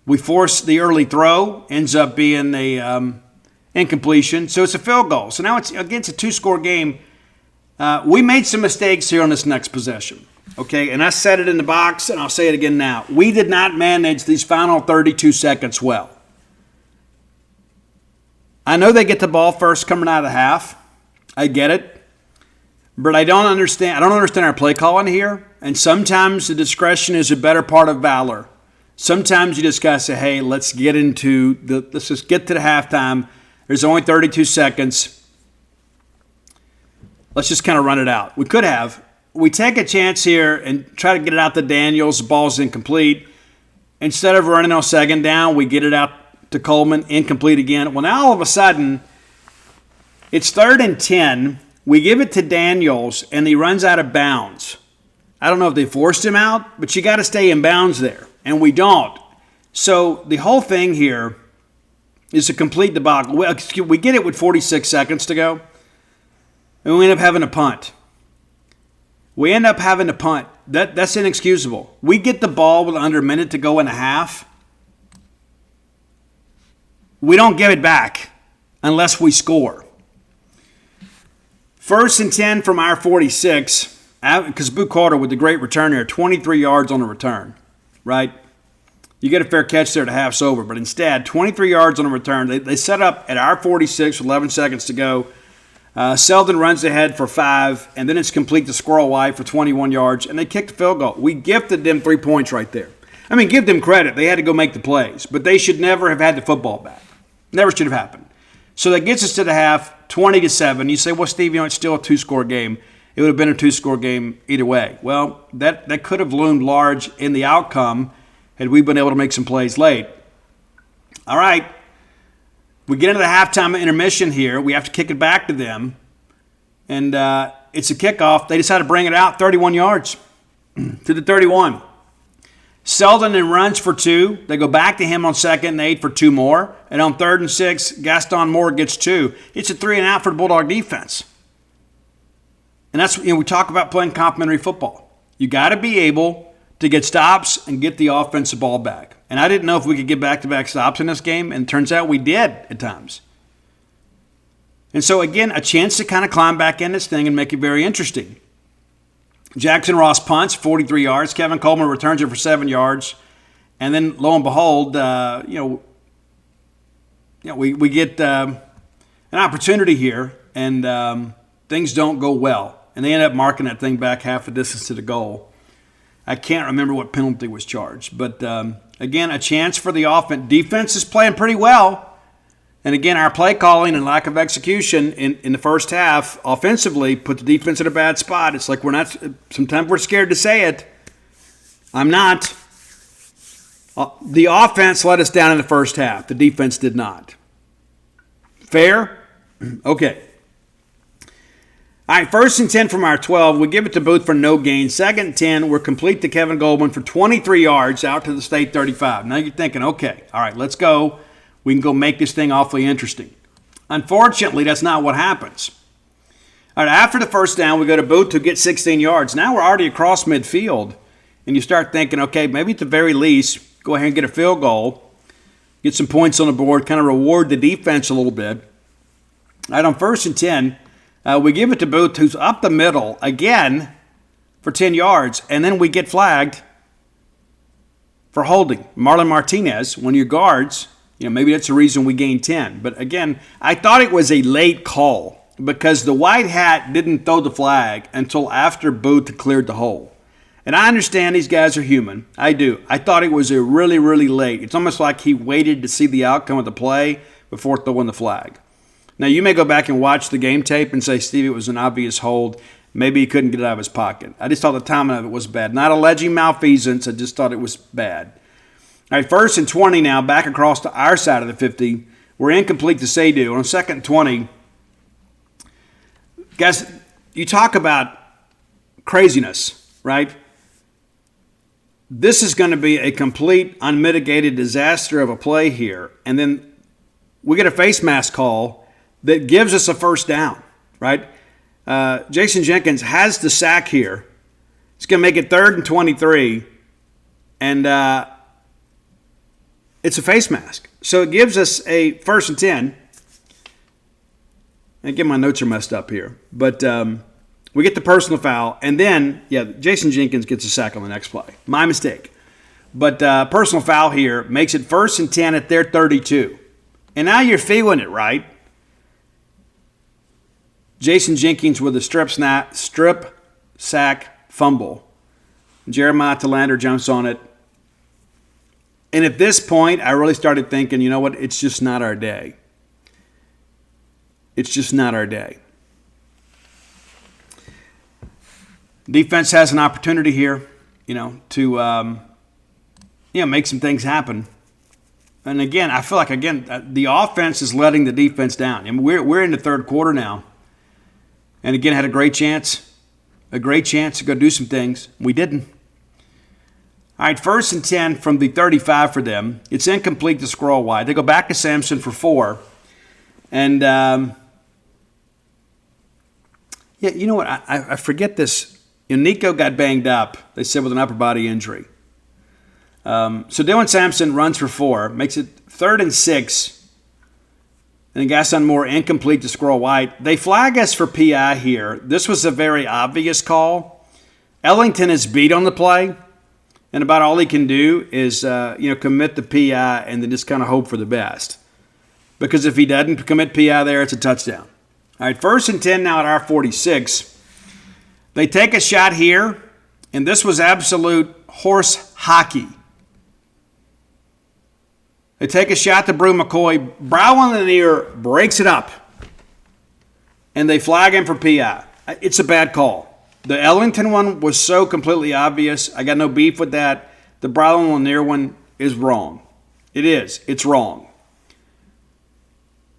We force the early throw, ends up being a incompletion, so it's a field goal. So now it's against a 2-score game. We made some mistakes here on this next possession, okay? And I said it in the box, and I'll say it again now. We did not manage these final 32 seconds well. I know they get the ball first coming out of the half. I get it. But I don't understand our play calling here. And sometimes the discretion is a better part of valor. Sometimes you just got to say, hey, let's just get to the halftime. There's only 32 seconds. Let's just kind of run it out. We could have. We take a chance here and try to get it out to Daniels. The ball's incomplete. Instead of running on 2nd down, we get it out to Coleman, incomplete again. Well, now all of a sudden, it's 3rd and 10. We give it to Daniels, and he runs out of bounds. I don't know if they forced him out, but you got to stay in bounds there, and we don't. So the whole thing here is a complete debacle. We get it with 46 seconds to go, and we end up having a punt. That's inexcusable. We get the ball with under a minute to go in a half. We don't give it back unless we score. 1st and 10 from our 46, because Boo Carter with the great return here, 23 yards on the return, right? You get a fair catch there to half's over, but instead, 23 yards on the return. They set up at our 46 with 11 seconds to go. Selden runs ahead for 5, and then it's complete to Squirrel White for 21 yards, and they kick the field goal. We gifted them 3 points right there. I mean, give them credit. They had to go make the plays, but they should never have had the football back. Never should have happened. So that gets us to the half, 20-7. You say, well, Steve, it's still a two-score game. It would have been a two-score game either way. Well, that could have loomed large in the outcome had we been able to make some plays late. All right. We get into the halftime intermission here. We have to kick it back to them. And it's a kickoff. They decide to bring it out 31 yards to the 31. Selden then runs for 2. They go back to him on 2nd and 8 for 2 more. And on 3rd and 6, Gaston Moore gets 2. It's a 3 and out for the Bulldog defense. And that's, we talk about playing complementary football. You got to be able to get stops and get the offensive ball back. And I didn't know if we could get back-to-back stops in this game, and it turns out we did at times. And so, again, a chance to kind of climb back in this thing and make it very interesting. Jackson Ross punts, 43 yards. Kevin Coleman returns it for 7 yards. And then, lo and behold, we get an opportunity here, and things don't go well. And they end up marking that thing back half the distance to the goal. I can't remember what penalty was charged. But, again, a chance for the offense. Defense is playing pretty well. And, again, our play calling and lack of execution in the first half offensively put the defense in a bad spot. It's like sometimes we're scared to say it. I'm not. The offense let us down in the first half. The defense did not. Fair? Okay. All right, 1st and 10 from our 12. We give it to Booth for no gain. 2nd and 10. We're complete to Kevin Goldman for 23 yards out to the state 35. Now you're thinking, okay, all right, let's go. We can go make this thing awfully interesting. Unfortunately, that's not what happens. All right, after the first down, we go to Booth to get 16 yards. Now we're already across midfield, and you start thinking, okay, maybe at the very least, go ahead and get a field goal, get some points on the board, kind of reward the defense a little bit. All right, on 1st and 10, we give it to Booth, who's up the middle again for 10 yards, and then we get flagged for holding. Marlon Martinez, one of your guards, maybe that's the reason we gained 10. But again, I thought it was a late call because the white hat didn't throw the flag until after Booth cleared the hole. And I understand these guys are human. I do. I thought it was a really, really late. It's almost like he waited to see the outcome of the play before throwing the flag. Now, you may go back and watch the game tape and say, Steve, it was an obvious hold. Maybe he couldn't get it out of his pocket. I just thought the timing of it was bad. Not alleging malfeasance. I just thought it was bad. All right, 1st and 20 now, back across to our side of the 50. We're incomplete to Seydoux. On 2nd and 20, guys, you talk about craziness, right? This is going to be a complete, unmitigated disaster of a play here. And then we get a face mask call that gives us a first down, right? Jason Jenkins has the sack here. It's going to make it 3rd and 23. And it's a face mask. So it gives us a 1st and 10. And again, my notes are messed up here. But we get the personal foul. And then, Jason Jenkins gets a sack on the next play. My mistake. But personal foul here makes it 1st and 10 at their 32. And now you're feeling it, right? Jason Jenkins with a strip sack fumble. Jeremiah Talander jumps on it. And at this point, I really started thinking, you know what? It's just not our day. It's just not our day. Defense has an opportunity here, to make some things happen. And again, I feel like the offense is letting the defense down. I mean, we're in the 3rd quarter now, and again had a great chance to go do some things. We didn't. All right, 1st and 10 from the 35 for them. It's incomplete to scroll wide. They go back to Sampson for 4. And, you know what? I forget this. Nico got banged up, they said, with an upper body injury. So Dylan Sampson runs for 4, makes it 3rd and 6. And then Gaston Moore incomplete to scroll wide. They flag us for PI here. This was a very obvious call. Ellington is beat on the play. And about all he can do is, commit the PI and then just kind of hope for the best. Because if he doesn't commit PI there, it's a touchdown. All right, 1st and 10 now at our 46. They take a shot here, and this was absolute horse hockey. They take a shot to Brew McCoy. Brow on the near, breaks it up. And they flag him for PI. It's a bad call. The Ellington one was so completely obvious. I got no beef with that. The Brow on the near one is wrong. It is. It's wrong.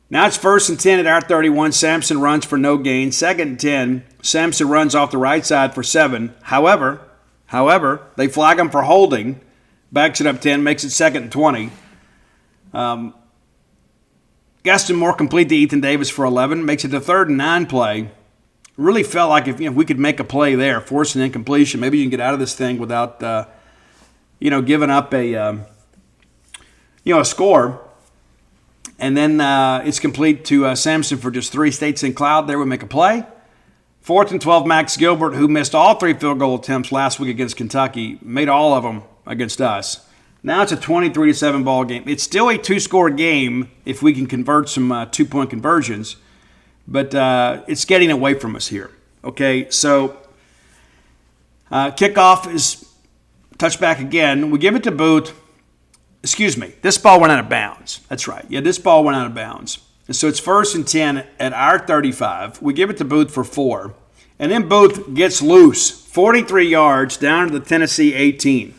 Now it's 1st and 10 at our 31. Sampson runs for no gain. 2nd and 10. Sampson runs off the right side for 7. However, they flag him for holding. Backs it up 10, makes it 2nd and 20. Gaston Moore complete to Ethan Davis for 11. Makes it a 3rd and 9 play. Really felt like if we could make a play there, force an incompletion, maybe you can get out of this thing without, giving up a score. And then it's complete to Sampson for just 3. States and Cloud there would make a play. 4th and 12, Max Gilbert, who missed all 3 field goal attempts last week against Kentucky, made all of them against us. Now it's a 23-7 ball game. It's still a 2-score game if we can convert some 2-point conversions, but it's getting away from us here. Okay, so kickoff is touchback again. We give it to Booth. Excuse me, this ball went out of bounds. That's right. Yeah, this ball went out of bounds. And so it's 1st and 10 at our 35. We give it to Booth for 4. And then Booth gets loose, 43 yards down to the Tennessee 18.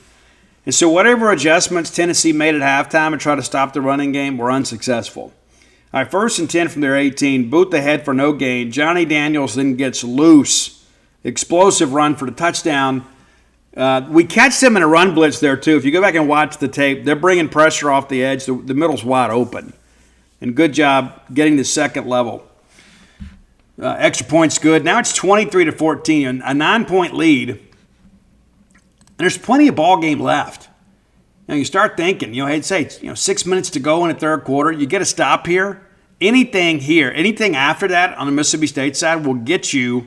And so whatever adjustments Tennessee made at halftime and tried to stop the running game were unsuccessful. All right, 1st and 10 from their 18. Booth ahead for no gain. Johnny Daniels then gets loose. Explosive run for the touchdown. We catch them in a run blitz there, too. If you go back and watch the tape, they're bringing pressure off the edge. The middle's wide open. And good job getting the second level. Extra points good. Now it's 23-14, a 9-point lead. And there's plenty of ball game left. Now you start thinking, I'd say, 6 minutes to go in the third quarter. You get a stop here. Anything after that on the Mississippi State side will get you,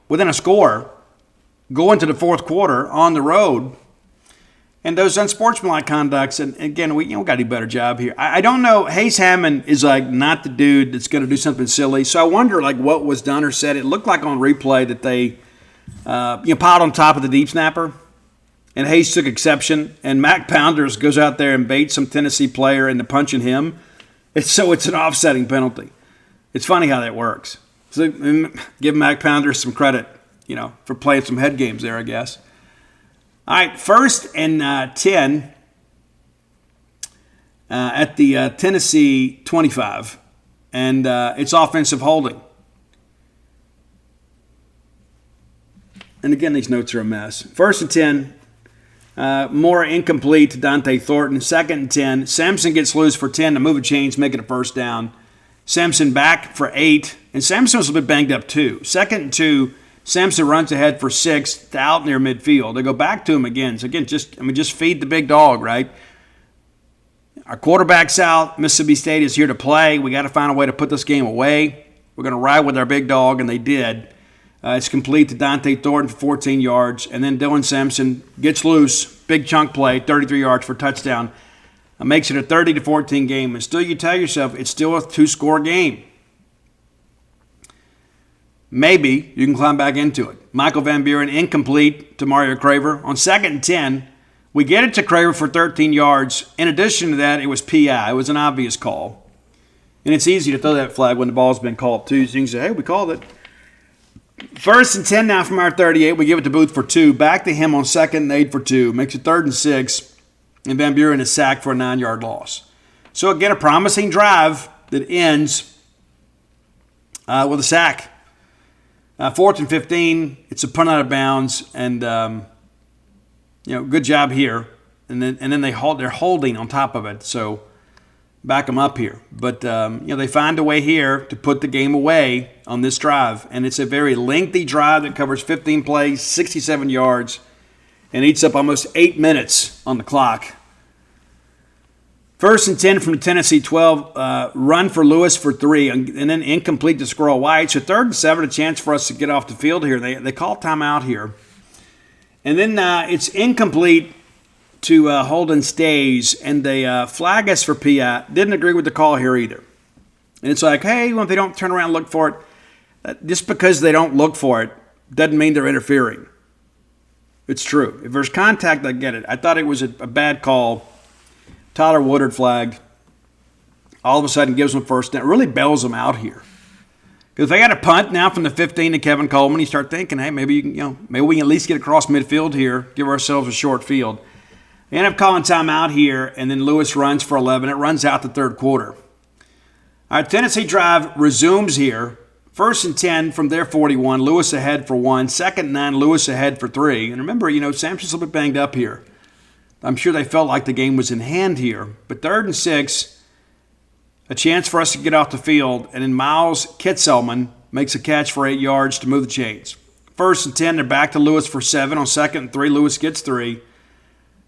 within a score, going to the fourth quarter on the road. And those unsportsmanlike conducts, and again, we got to do a better job here. I don't know. Hayes Hammond is not the dude that's going to do something silly. So I wonder what was done or said. It looked like on replay that they piled on top of the deep snapper, and Hayes took exception. And Mac Pounders goes out there and baits some Tennessee player into punching him. It's an offsetting penalty. It's funny how that works. So give Mac Pounders some credit, for playing some head games there, I guess. All right, 1st and 10 at the Tennessee 25, and it's offensive holding. And again, these notes are a mess. 1st and 10, Moore incomplete to Dante Thornton. 2nd and 10, Sampson gets loose for 10 to move a chains, make it a first down. Sampson back for 8, and Sampson was a bit banged up too. 2nd and 2, Sampson runs ahead for 6 out near midfield. They go back to him again. So again, just feed the big dog, right? Our quarterback's out. Mississippi State is here to play. We got to find a way to put this game away. We're going to ride with our big dog, and they did. It's complete to Dante Thornton for 14 yards, and then Dylan Sampson gets loose, big chunk play, 33 yards for a touchdown. Makes it a 30-14 game. And still, you tell yourself it's still a 2-score game. Maybe you can climb back into it. Michael Van Buren incomplete to Mario Craver. On 2nd and 10, we get it to Craver for 13 yards. In addition to that, it was PI. It was an obvious call. And it's easy to throw that flag when the ball's been called too. So you can say, hey, we called it. 1st and 10 now from our 38. We give it to Booth for 2. Back to him on 2nd and 8 for 2. Makes it 3rd and 6. And Van Buren is sacked for a 9-yard loss. So again, a promising drive that ends with a sack. 4th and 15, it's a punt out of bounds, and good job here. And then they're holding on top of it, so back them up here. But they find a way here to put the game away on this drive, and it's a very lengthy drive that covers 15 plays, 67 yards, and eats up almost 8 minutes on the clock. 1st and 10 from the Tennessee 12, run for Lewis for 3, and then incomplete to Squirrel White. So 3rd and 7, a chance for us to get off the field here. They call timeout here. And then it's incomplete to Holden Stays, and they flag us for PI. Didn't agree with the call here either. And it's like, hey, if they don't turn around and look for it, just because they don't look for it doesn't mean they're interfering. It's true. If there's contact, I get it. I thought it was a bad call. Tyler Woodard flagged. All of a sudden gives them first down. It really bails them out here. Because if they got a punt now from the 15 to Kevin Coleman, you start thinking, hey, maybe maybe we can at least get across midfield here, give ourselves a short field. They end up calling timeout here, and then Lewis runs for 11. It runs out the third quarter. All right, Tennessee drive resumes here. 1st and 10 from their 41. Lewis ahead for 1. 2nd and 9. Lewis ahead for 3. And remember, Sampson's a little bit banged up here. I'm sure they felt like the game was in hand here. But 3rd and 6. A chance for us to get off the field, and then Miles Kitselman makes a catch for 8 yards to move the chains. 1st and 10, they're back to Lewis for 7. On 2nd and 3, Lewis gets 3.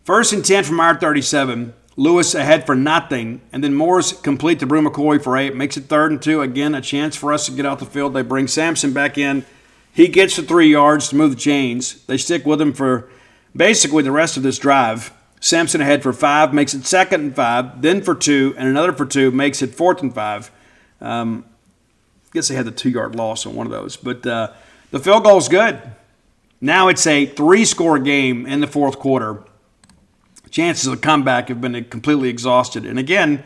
1st and 10 from our 37. Lewis ahead for nothing, and then Moore's complete to Brew McCoy for 8. Makes it 3rd and 2. Again, a chance for us to get off the field. They bring Sampson back in. He gets the 3 yards to move the chains. They stick with him for basically the rest of this drive. Sampson ahead for 5, makes it 2nd and 5, then for 2, and another for 2, makes it 4th and 5. I guess they had the 2-yard loss on one of those. But the field goal is good. Now it's a 3-score game in the fourth quarter. Chances of comeback have been completely exhausted. And again,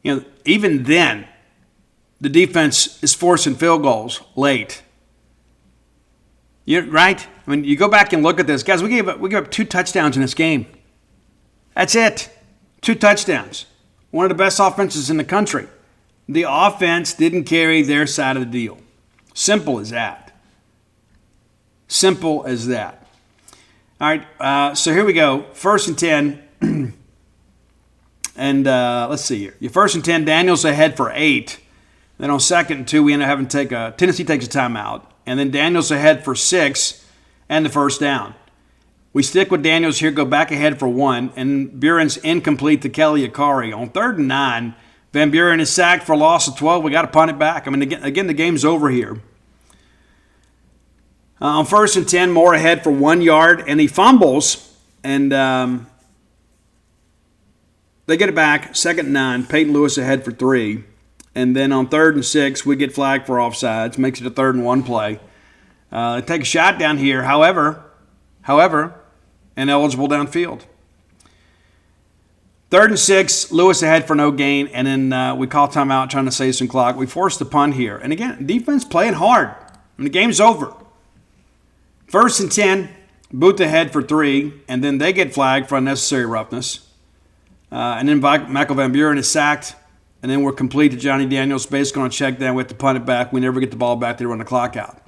even then, the defense is forcing field goals late. Right? I mean, you go back and look at this. Guys, we gave up 2 touchdowns in this game. That's it. 2 touchdowns. One of the best offenses in the country. The offense didn't carry their side of the deal. Simple as that. Simple as that. All right, so here we go. 1st and 10. And let's see here. Your 1st and 10, Daniels ahead for 8. Then on 2nd and 2, we end up having to Tennessee takes a timeout. And then Daniels ahead for 6 and the first down. We stick with Daniels here, go back ahead for 1, and Buren's incomplete to Kelly Akari. On 3rd and 9, Van Buren is sacked for a loss of 12. We got to punt it back. I mean, again, the game's over here. On 1st and 10, Moore ahead for 1 yard, and he fumbles, and they get it back. 2nd and 9, Peyton Lewis ahead for 3. And then on 3rd and 6, we get flagged for offsides. Makes it a 3rd and 1 play. They take a shot down here. However, ineligible downfield. 3rd and 6, Lewis ahead for no gain. And then we call timeout trying to save some clock. We force the punt here. And again, defense playing hard. And the game's over. 1st and 10, Booth ahead for 3. And then they get flagged for unnecessary roughness. And then Michael Van Buren is sacked. And then we're complete to Johnny Daniels. Basically on a check down. We have to punt it back. We never get the ball back. They run the clock out.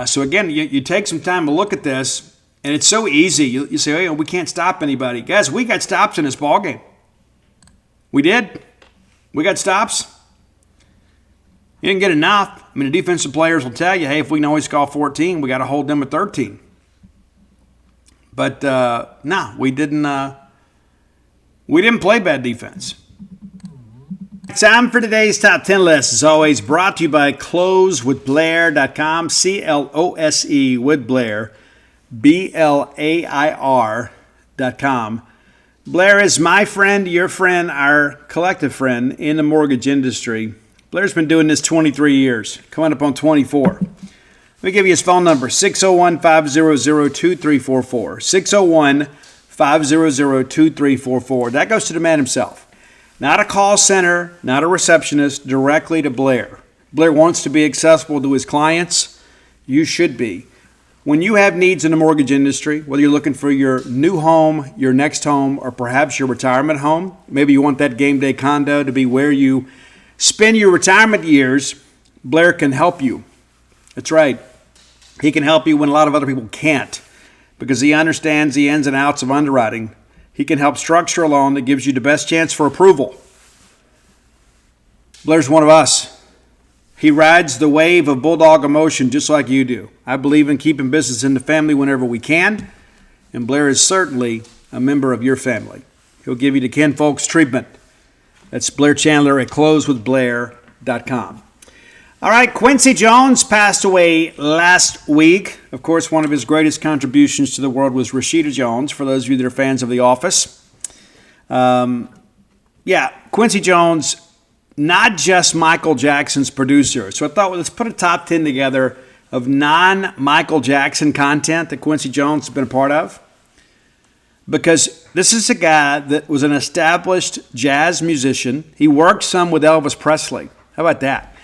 So again, you take some time to look at this, and it's so easy. You say, we can't stop anybody. Guys, we got stops in this ballgame. We did. We got stops. You didn't get enough. I mean, the defensive players will tell you, hey, if we can only score 14, we got to hold them at 13. But no, we didn't. We didn't play bad defense. Time for today's top 10 list, as always, brought to you by closewithblair.com, C-L-O-S-E with Blair, B-L-A-I-R.com. Blair is my friend, your friend, our collective friend in the mortgage industry. Blair's been doing this 23 years, coming up on 24. Let me give you his phone number, 601-500-2344, 601-500-2344. That goes to the man himself. Not a call center, not a receptionist, directly to Blair. Blair wants to be accessible to his clients. You should be. When you have needs in the mortgage industry, whether you're looking for your new home, your next home, or perhaps your retirement home, maybe you want that game day condo to be where you spend your retirement years, Blair can help you. That's right. He can help you when a lot of other people can't, because he understands the ins and outs of underwriting. He can help structure a loan that gives you the best chance for approval. Blair's one of us. He rides the wave of bulldog emotion just like you do. I believe in keeping business in the family whenever we can, and Blair is certainly a member of your family. He'll give you the Ken Folks treatment. That's Blair Chandler at closewithblair.com. All right, Quincy Jones passed away last week. Of course, one of his greatest contributions to the world was Rashida Jones, for those of you that are fans of The Office. Quincy Jones, not just Michael Jackson's producer. So I thought, well, let's put a top 10 together of non-Michael Jackson content that Quincy Jones has been a part of. Because this is a guy that was an established jazz musician. He worked some with Elvis Presley. How about that?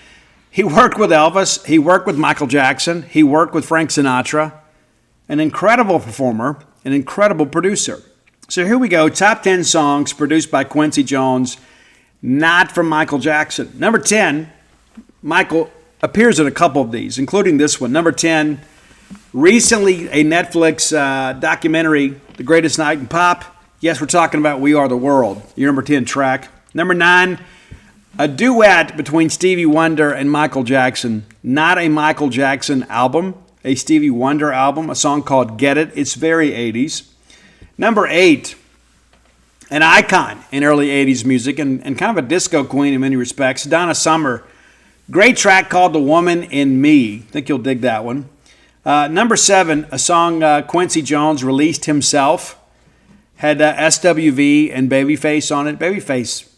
He worked with Elvis. He worked with Michael Jackson. He worked with Frank Sinatra. An incredible performer, an incredible producer. So here we go. Top 10 songs produced by Quincy Jones, not from Michael Jackson. Number 10, Michael appears in a couple of these, including this one. Number 10, recently a Netflix documentary, The Greatest Night in Pop. Yes, we're talking about We Are the World, your number 10 track. Number 9, a duet between Stevie Wonder and Michael Jackson. Not a Michael Jackson album, a Stevie Wonder album, a song called Get It. It's very 80s. Number 8, an icon in early 80s music and kind of a disco queen in many respects, Donna Summer. Great track called The Woman in Me. I think you'll dig that one. Number 7, a song Quincy Jones released himself. Had SWV and Babyface on it. Babyface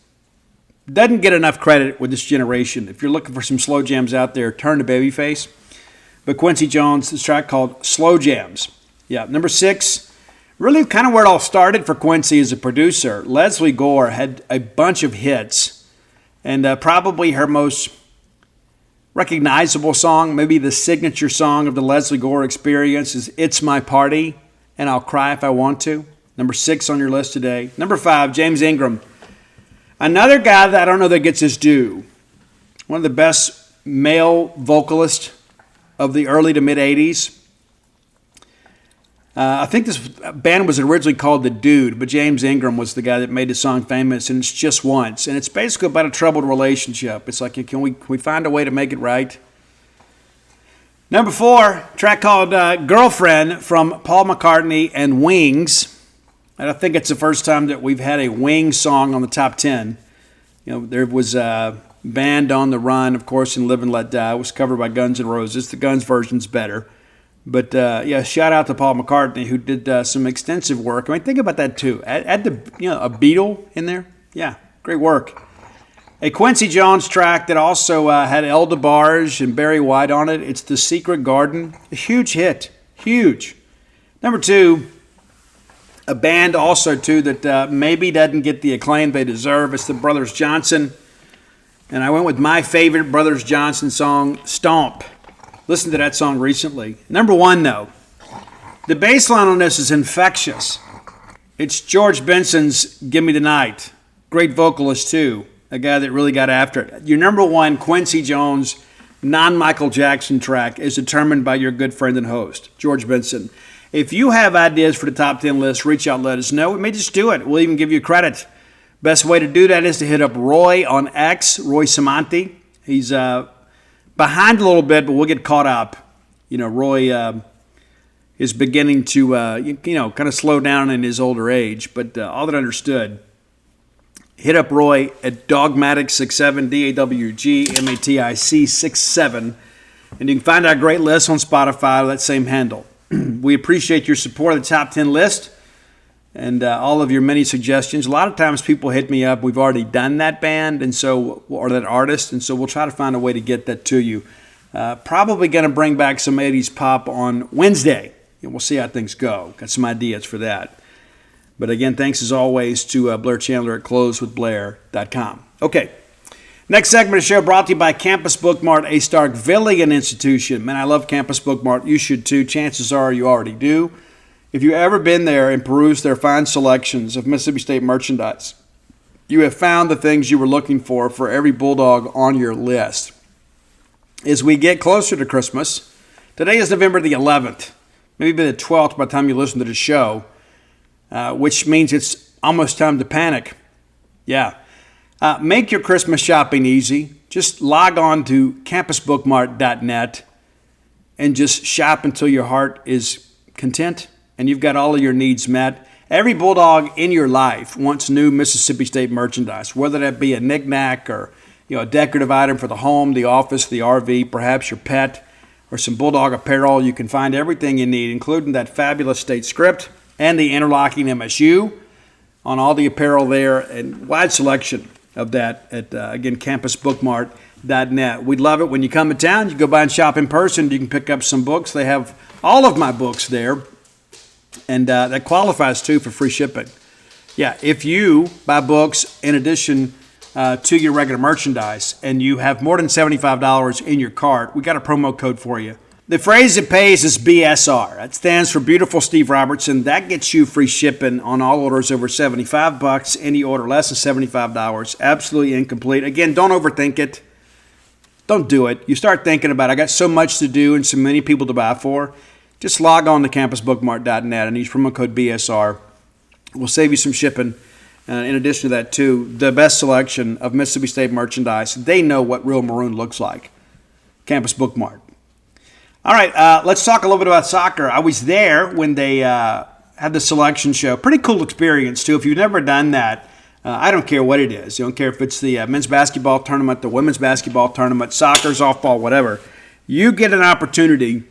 doesn't get enough credit with this generation. If you're looking for some slow jams out there, turn to Babyface. But Quincy Jones, this track called Slow Jams. Yeah, number 6, really kind of where it all started for Quincy as a producer. Leslie Gore had a bunch of hits. And probably her most recognizable song, maybe the signature song of the Leslie Gore experience, is It's My Party and I'll Cry If I Want To. Number 6 on your list today. Number 5, James Ingram. Another guy that I don't know that gets his due. One of the best male vocalists of the early to mid 80s. I think this band was originally called The Dude, but James Ingram was the guy that made the song famous, and it's Just Once. And it's basically about a troubled relationship. It's like, can we find a way to make it right? Number 4, track called Girlfriend from Paul McCartney and Wings. And I think it's the first time that we've had a Wings song on the top 10. You know, there was a Band on the Run, of course, and Live and Let Die. It was covered by Guns N' Roses. The Guns version's better. But, yeah, shout out to Paul McCartney, who did some extensive work. I mean, think about that, too. Add a Beatle in there. Yeah, great work. A Quincy Jones track that also had El DeBarge and Barry White on it. It's The Secret Garden. A huge hit. Huge. Number 2, a band also, too, that maybe doesn't get the acclaim they deserve. It's the Brothers Johnson. And I went with my favorite Brothers Johnson song, Stomp. Listened to that song recently. Number 1, though. The bass line on this is infectious. It's George Benson's Give Me the Night. Great vocalist, too. A guy that really got after it. Your number 1 Quincy Jones non-Michael Jackson track is determined by your good friend and host, George Benson. If you have ideas for the top 10 list, reach out, let us know. We may just do it. We'll even give you credit. Best way to do that is to hit up Roy on X, Roy Samanti. He's behind a little bit, but we'll get caught up. You know, Roy is beginning to, kind of slow down in his older age, but all that understood. Hit up Roy at Dogmatic67, DAWGMATIC67, and you can find our great list on Spotify with that same handle. We appreciate your support of the top 10 list and all of your many suggestions. A lot of times people hit me up. We've already done that band or that artist, and so we'll try to find a way to get that to you. Probably going to bring back some 80s pop on Wednesday. And we'll see how things go. Got some ideas for that. But again, thanks as always to Blair Chandler at closewithblair.com. Okay. Next segment of the show brought to you by Campus Bookmart, a Starkvillian institution. Man, I love Campus Bookmart. You should too. Chances are you already do. If you've ever been there and perused their fine selections of Mississippi State merchandise, you have found the things you were looking for every Bulldog on your list. As we get closer to Christmas, today is November the 11th, maybe the 12th by the time you listen to the show, which means it's almost time to panic. Yeah. Make your Christmas shopping easy. Just log on to campusbookmart.net and just shop until your heart is content and you've got all of your needs met. Every Bulldog in your life wants new Mississippi State merchandise, whether that be a knick-knack or a decorative item for the home, the office, the RV, perhaps your pet, or some Bulldog apparel. You can find everything you need, including that fabulous state script and the interlocking MSU on all the apparel there, and wide selection of that at, again, campusbookmart.net. BONEYARD.net. We'd love it when you come to town. You go by and shop in person. You can pick up some books. They have all of my books there, and that qualifies too for free shipping. Yeah, if you buy books in addition to your regular merchandise and you have more than $75 in your cart, we got a promo code for you. The phrase that pays is BSR. That stands for Beautiful Steve Robertson. That gets you free shipping on all orders over $75. Any order less than $75, absolutely incomplete. Again, don't overthink it. Don't do it. You start thinking about it. I got so much to do and so many people to buy for. Just log on to campusbookmart.net and use promo code BSR. We'll save you some shipping. In addition to that, too, the best selection of Mississippi State merchandise. They know what real maroon looks like. Campus Bookmart. All right, let's talk a little bit about soccer. I was there when they had the selection show. Pretty cool experience, too. If you've never done that, I don't care what it is. You don't care if it's the men's basketball tournament, the women's basketball tournament, soccer, softball, whatever. You get an opportunity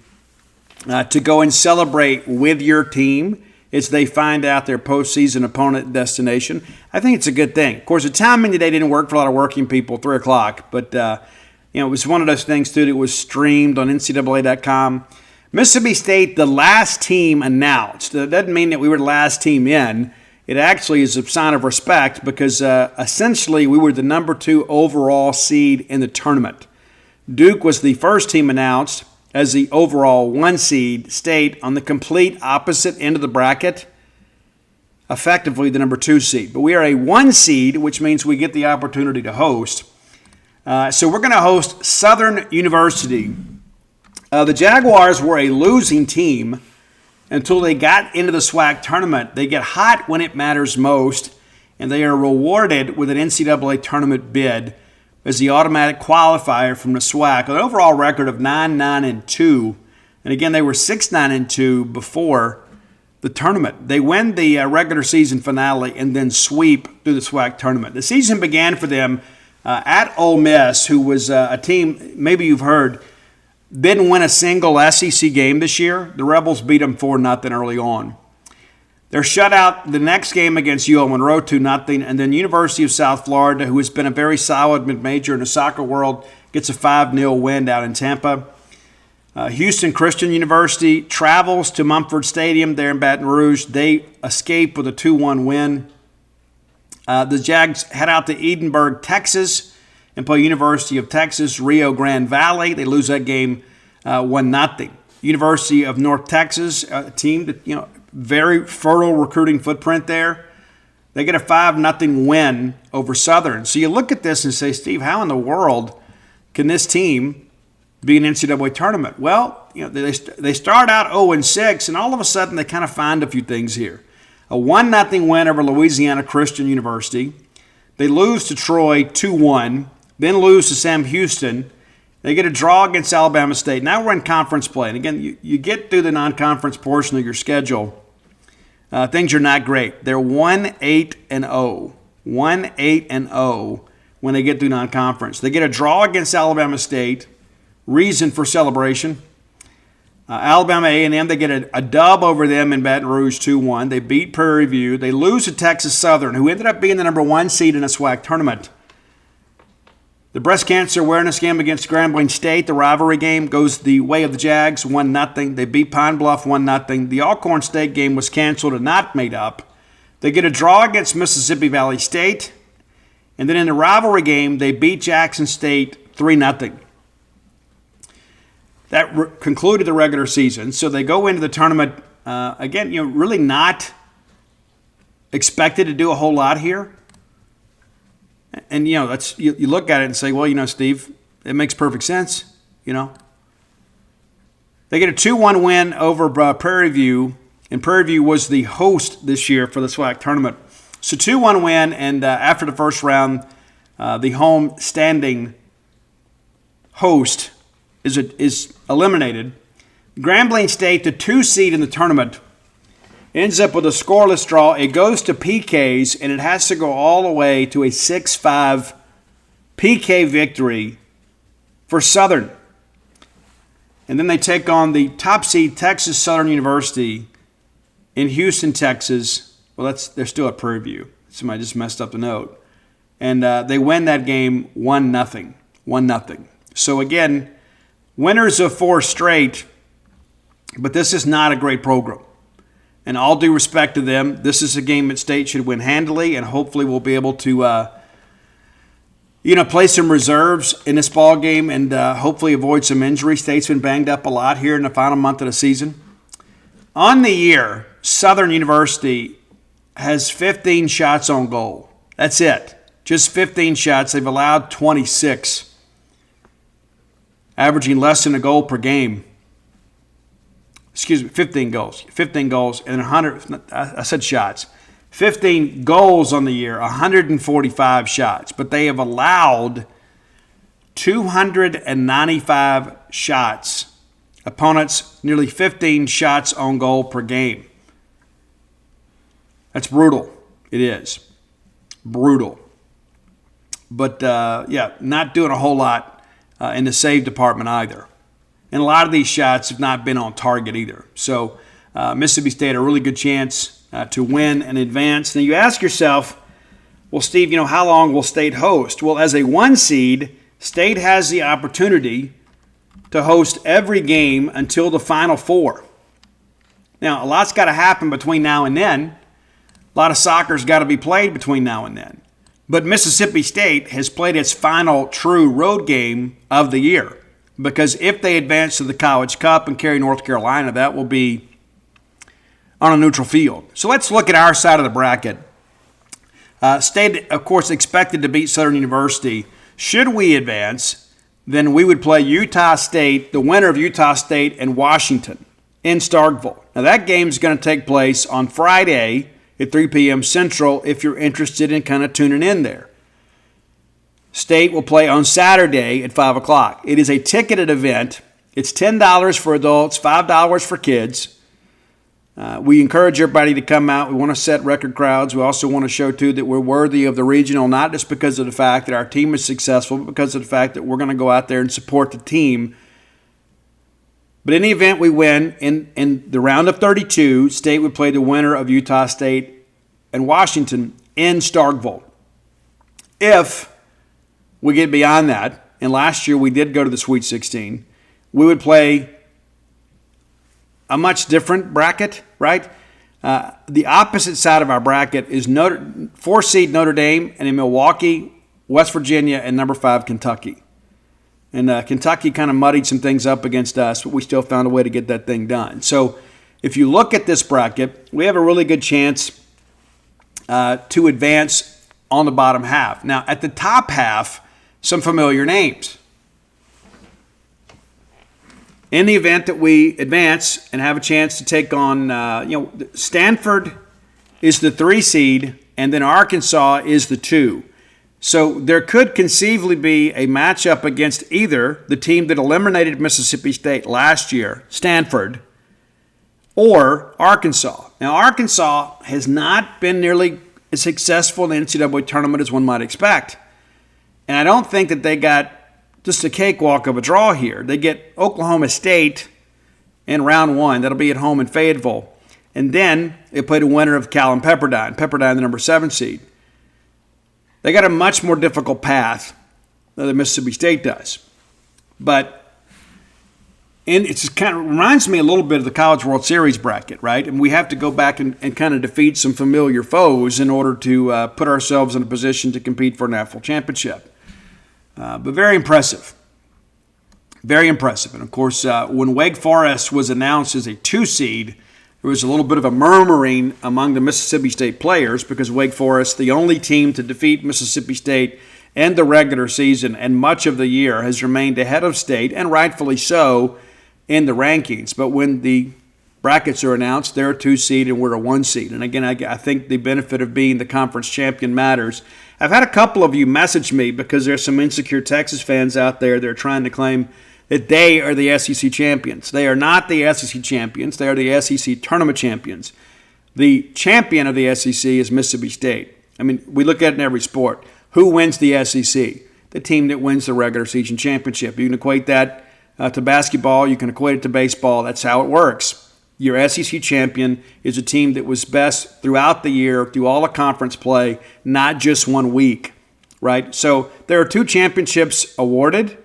to go and celebrate with your team as they find out their postseason opponent destination. I think it's a good thing. Of course, the timing today didn't work for a lot of working people, 3 o'clock, but it was one of those things, too, that was streamed on NCAA.com. Mississippi State, the last team announced. That doesn't mean that we were the last team in. It actually is a sign of respect because essentially we were the number 2 overall seed in the tournament. Duke was the first team announced as the overall 1 seed. State on the complete opposite end of the bracket, effectively the number 2 seed. But we are a 1 seed, which means we get the opportunity to host. So we're going to host Southern University. The Jaguars were a losing team until they got into the SWAC tournament. They get hot when it matters most, and they are rewarded with an NCAA tournament bid as the automatic qualifier from the SWAC. An overall record of 9-9-2. And again, they were 6-9-2 before the tournament. They win the regular season finale and then sweep through the SWAC tournament. The season began for them at Ole Miss, who was a team, maybe you've heard, didn't win a single SEC game this year. The Rebels beat them 4-0 early on. They're shut out the next game against UL Monroe 2-0, and then University of South Florida, who has been a very solid mid-major in the soccer world, gets a 5-0 win out in Tampa. Houston Christian University travels to Mumford Stadium there in Baton Rouge. They escape with a 2-1 win. The Jags head out to Edinburgh, Texas, and play University of Texas, Rio Grande Valley. They lose that game 1-0. University of North Texas, a team that, very fertile recruiting footprint there. They get a 5-0 win over Southern. So you look at this and say, Steve, how in the world can this team be an NCAA tournament? Well, they start out 0-6, and all of a sudden they kind of find a few things here. A 1-0 win over Louisiana Christian University. They lose to Troy 2-1, then lose to Sam Houston. They get a draw against Alabama State. Now we're in conference play. And again, you get through the non-conference portion of your schedule. Things are not great. They're 1-8-0. 1-8-0 when they get through non-conference. They get a draw against Alabama State. Reason for celebration. Alabama A&M, they get a dub over them in Baton Rouge 2-1. They beat Prairie View. They lose to Texas Southern, who ended up being the number 1 seed in a SWAC tournament. The breast cancer awareness game against Grambling State, the rivalry game, goes the way of the Jags, 1-0. They beat Pine Bluff 1-0. The Alcorn State game was canceled and not made up. They get a draw against Mississippi Valley State. And then in the rivalry game, they beat Jackson State 3-0. That concluded the regular season. So they go into the tournament, again, really not expected to do a whole lot here. And, that's you look at it and say, well, Steve, it makes perfect sense, They get a 2-1 win over Prairie View, and Prairie View was the host this year for the SWAC tournament. So 2-1 win, and after the first round, the home standing host is eliminated. Grambling State, the 2 seed in the tournament, ends up with a scoreless draw. It goes to PKs, and it has to go all the way to a 6-5 PK victory for Southern. And then they take on the top seed Texas Southern University in Houston, Texas. Well, they're still at Prairie View. Somebody just messed up the note. And they win that game 1-0. 1-0. So again, winners of 4 straight, but this is not a great program. And all due respect to them, this is a game that State should win handily, and hopefully we'll be able to play some reserves in this ball game and hopefully avoid some injury. State's been banged up a lot here in the final month of the season. On the year, Southern University has 15 shots on goal. That's it. Just 15 shots. They've allowed 26, averaging less than a goal per game. 15 goals. 15 goals and 100, I said shots. 15 goals on the year, 145 shots. But they have allowed 295 shots. Opponents, nearly 15 shots on goal per game. That's brutal. It is. Brutal. But, not doing a whole lot in the save department either. And a lot of these shots have not been on target either. So Mississippi State a really good chance to win and advance. Now you ask yourself, well, Steve, how long will State host? Well, as a 1 seed, State has the opportunity to host every game until the Final Four. Now, a lot's got to happen between now and then. A lot of soccer's got to be played between now and then. But Mississippi State has played its final true road game of the year. Because if they advance to the College Cup and carry North Carolina, that will be on a neutral field. So let's look at our side of the bracket. State, of course, expected to beat Southern University. Should we advance, then we would play Utah State, the winner of Utah State and Washington in Starkville. Now that game is going to take place on Friday at 3 p.m. Central if you're interested in kind of tuning in there. State will play on Saturday at 5 o'clock. It is a ticketed event. It's $10 for adults, $5 for kids. We encourage everybody to come out. We want to set record crowds. We also want to show, too, that we're worthy of the regional, not just because of the fact that our team is successful, but because of the fact that we're going to go out there and support the team. But in the event we win, in the round of 32, State would play the winner of Utah State and Washington in Starkville. If we get beyond that, and last year we did go to the Sweet 16, we would play a much different bracket, right? The opposite side of our bracket is 4-seed Notre Dame, and in Milwaukee, West Virginia, and number 5 Kentucky. And Kentucky kind of muddied some things up against us, but we still found a way to get that thing done. So if you look at this bracket, we have a really good chance to advance on the bottom half. Now, at the top half, some familiar names. In the event that we advance and have a chance to take on, Stanford is the 3 seed, and then Arkansas is the 2. So there could conceivably be a matchup against either the team that eliminated Mississippi State last year, Stanford, or Arkansas. Now, Arkansas has not been nearly as successful in the NCAA tournament as one might expect. And I don't think that they got just a cakewalk of a draw here. They get Oklahoma State in round 1. That'll be at home in Fayetteville. And then they play the winner of Cal and Pepperdine. Pepperdine, the number 7 seed. They got a much more difficult path than Mississippi State does. But it just kind of reminds me a little bit of the College World Series bracket, right? And we have to go back and kind of defeat some familiar foes in order to put ourselves in a position to compete for a national championship. But very impressive. Very impressive. And, of course, when Wake Forest was announced as a 2 seed, there was a little bit of a murmuring among the Mississippi State players because Wake Forest, the only team to defeat Mississippi State in the regular season and much of the year, has remained ahead of State, and rightfully so, in the rankings. But when the brackets are announced, they're a 2 seed and we're a 1 seed. And, again, I think the benefit of being the conference champion matters. I've had a couple of you message me because there's some insecure Texas fans out there that are trying to claim that they are the SEC champions. They are not the SEC champions. They are the SEC tournament champions. The champion of the SEC is Mississippi State. I mean, we look at it in every sport. Who wins the SEC? The team that wins the regular season championship. You can equate that to basketball. You can equate it to baseball. That's how it works. Your SEC champion is a team that was best throughout the year, through all the conference play, not just 1 week right? So there are 2 championships awarded,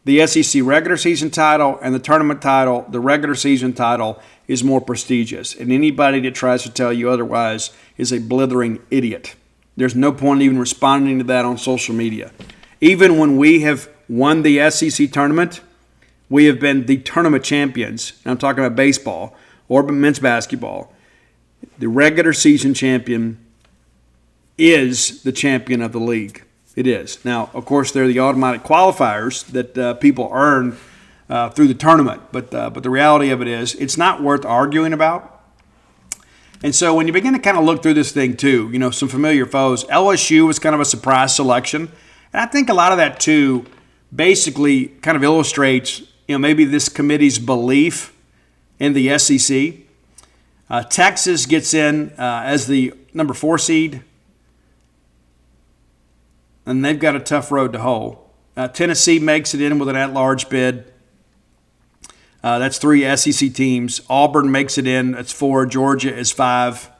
the SEC regular season title and the tournament title. The regular season title is more prestigious, and anybody that tries to tell you otherwise is a blithering idiot. There's no point even responding to that on social media. Even when we have won the SEC tournament, we have been the tournament champions. I'm talking about baseball or men's basketball. The regular season champion is the champion of the league. It is. Now, of course, there are the automatic qualifiers that people earn through the tournament. But the reality of it is it's not worth arguing about. And so when you begin to kind of look through this thing too, some familiar foes, LSU was kind of a surprise selection. And I think a lot of that too basically kind of illustrates, maybe this committee's belief in the SEC. Texas gets in as the number 4 seed. And they've got a tough road to hoe. Tennessee makes it in with an at-large bid. That's 3 SEC teams. Auburn makes it in. That's 4. Georgia is 5.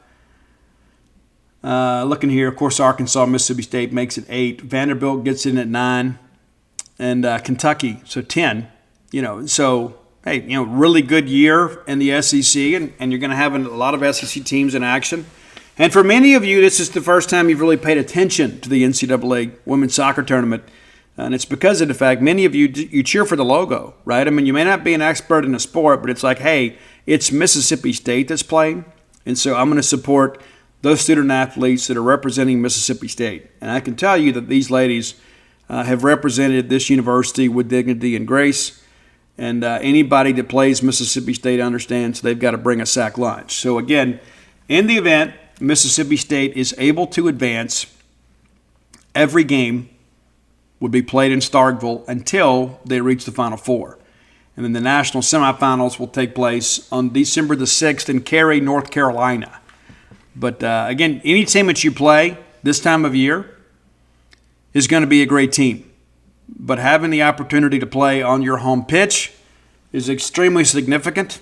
Looking here, of course, Arkansas, Mississippi State makes it 8. Vanderbilt gets in at 9. And Kentucky, so 10. So, hey, really good year in the SEC, and you're going to have a lot of SEC teams in action. And for many of you, this is the first time you've really paid attention to the NCAA women's soccer tournament. And it's because of the fact many of you cheer for the logo, right? I mean, you may not be an expert in the sport, but it's like, hey, it's Mississippi State that's playing. And so I'm going to support those student athletes that are representing Mississippi State. And I can tell you that these ladies have represented this university with dignity and grace. And anybody that plays Mississippi State understands they've got to bring a sack lunch. So again, in the event Mississippi State is able to advance, every game would be played in Starkville until they reach the Final Four. And then the national semifinals will take place on December the 6th in Cary, North Carolina. But again, any team that you play this time of year is going to be a great team. But having the opportunity to play on your home pitch is extremely significant.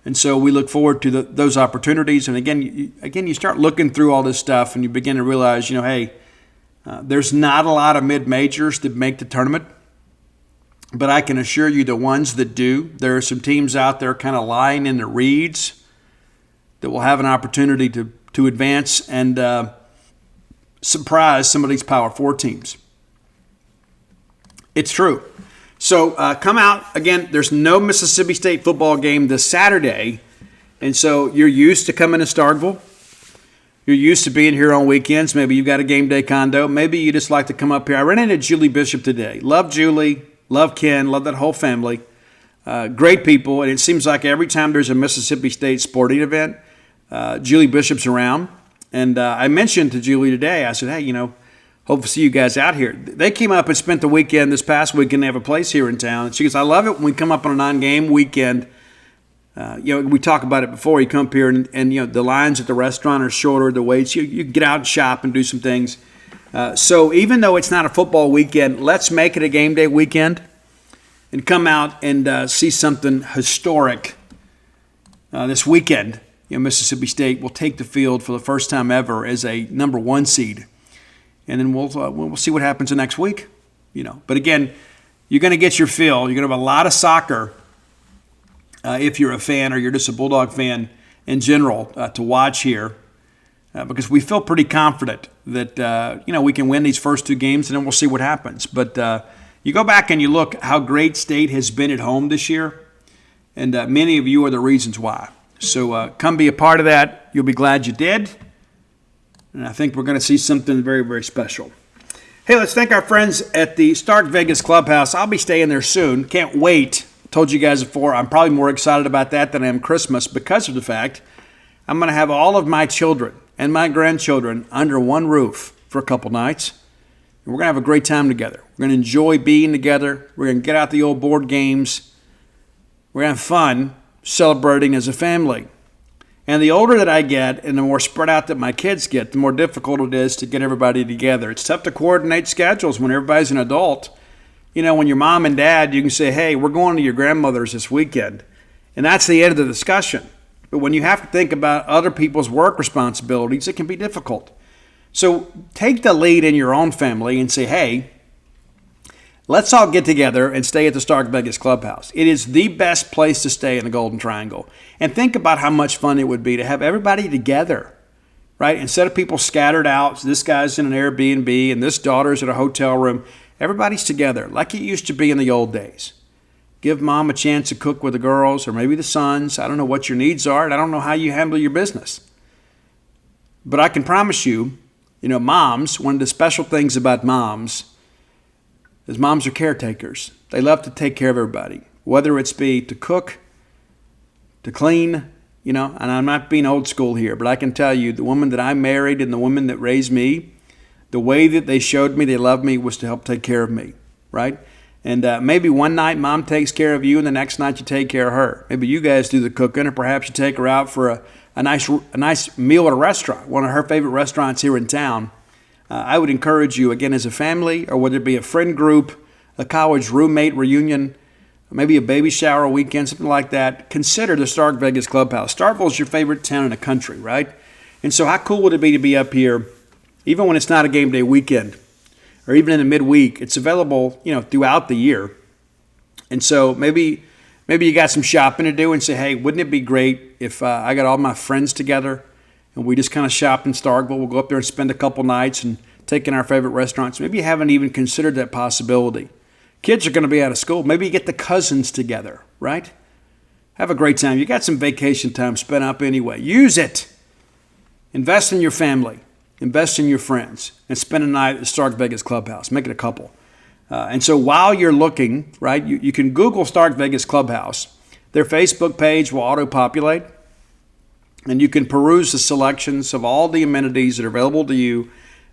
And so we look forward to those opportunities. And again, you start looking through all this stuff and you begin to realize, hey, there's not a lot of mid-majors that make the tournament. But I can assure you the ones that do, there are some teams out there kind of lying in the reeds that will have an opportunity to advance and surprise some of these Power 4 teams. It's true. So come out. Again, there's no Mississippi State football game this Saturday. And so you're used to coming to Starkville. You're used to being here on weekends. Maybe you've got a game day condo. Maybe you just like to come up here. I ran into Julie Bishop today. Love Julie. Love Ken. Love that whole family. Great people. And it seems like every time there's a Mississippi State sporting event, Julie Bishop's around. And I mentioned to Julie today, I said, hey, hope to see you guys out here. They came up and spent the weekend this past weekend. They have a place here in town. And she goes, I love it when we come up on a non-game weekend. We talk about it before. You come up here and the lines at the restaurant are shorter, the waits. You get out and shop and do some things. So even though it's not a football weekend, let's make it a game day weekend and come out and see something historic this weekend. Mississippi State will take the field for the first time ever as a number 1 seed. And then we'll see what happens the next week, But again, you're going to get your fill. You're going to have a lot of soccer if you're a fan or you're just a Bulldog fan in general to watch here because we feel pretty confident that, we can win these first 2 games and then we'll see what happens. But you go back and you look how great State has been at home this year, and many of you are the reasons why. So come be a part of that. You'll be glad you did. And I think we're going to see something very, very special. Hey, let's thank our friends at the Stark Vegas Clubhouse. I'll be staying there soon. Can't wait. Told you guys before, I'm probably more excited about that than I am Christmas because of the fact I'm going to have all of my children and my grandchildren under one roof for a couple nights. And we're going to have a great time together. We're going to enjoy being together. We're going to get out the old board games. We're going to have fun celebrating as a family. And the older that I get and the more spread out that my kids get, the more difficult it is to get everybody together. It's tough to coordinate schedules when everybody's an adult. When your mom and dad, you can say, hey, we're going to your grandmother's this weekend. And that's the end of the discussion. But when you have to think about other people's work responsibilities, it can be difficult. So take the lead in your own family and say, hey, let's all get together and stay at the Stark Vegas Clubhouse. It is the best place to stay in the Golden Triangle. And think about how much fun it would be to have everybody together, right? Instead of people scattered out, so this guy's in an Airbnb and this daughter's in a hotel room, everybody's together like it used to be in the old days. Give mom a chance to cook with the girls or maybe the sons. I don't know what your needs are, and I don't know how you handle your business. But I can promise you, moms, one of the special things about moms is moms are caretakers. They love to take care of everybody, whether it's be to cook, to clean, and I'm not being old school here, but I can tell you the woman that I married and the woman that raised me, the way that they showed me they loved me was to help take care of me, right? And maybe one night mom takes care of you and the next night you take care of her. Maybe you guys do the cooking, or perhaps you take her out for a nice meal at a restaurant, one of her favorite restaurants here in town. I would encourage you, again, as a family, or whether it be a friend group, a college roommate reunion, maybe a baby shower weekend, something like that, consider the Stark Vegas Clubhouse. Starkville is your favorite town in the country, right? And so how cool would it be to be up here, even when it's not a game day weekend, or even in the midweek? It's available, throughout the year. And so maybe you got some shopping to do and say, hey, wouldn't it be great if I got all my friends together and we just kind of shop in Starkville? We'll go up there and spend a couple nights and take in our favorite restaurants. Maybe you haven't even considered that possibility. Kids are going to be out of school. Maybe you get the cousins together, right? Have a great time. You got some vacation time spent up anyway. Use it. Invest in your family. Invest in your friends. And spend a night at the Stark Vegas Clubhouse. Make it a couple. And so while you're looking, right, you can Google Stark Vegas Clubhouse. Their Facebook page will auto-populate. And you can peruse the selections of all the amenities that are available to you.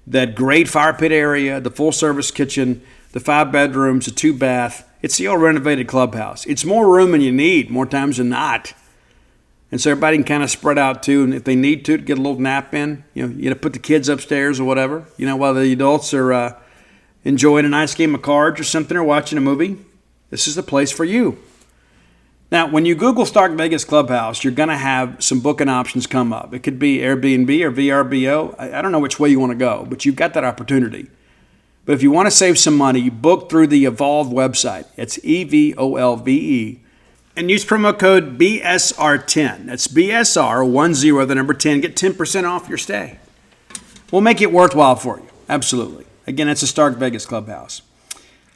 That great fire pit area, the full-service kitchen, the 5 bedrooms, the 2 bath. It's the old renovated clubhouse. It's more room than you need, more times than not. And so everybody can kind of spread out too. And if they need to get a little nap in, you put the kids upstairs or whatever, while the adults are enjoying a nice game of cards or something, or watching a movie. This is the place for you. Now, when you Google Stark Vegas Clubhouse, you're going to have some booking options come up. It could be Airbnb or VRBO. I don't know which way you want to go, but you've got that opportunity. But if you want to save some money, book through the Evolve website. It's EVOLVE. And use promo code BSR10. That's BSR10, the number 10. Get 10% off your stay. We'll make it worthwhile for you. Absolutely. Again, it's a Stark Vegas Clubhouse.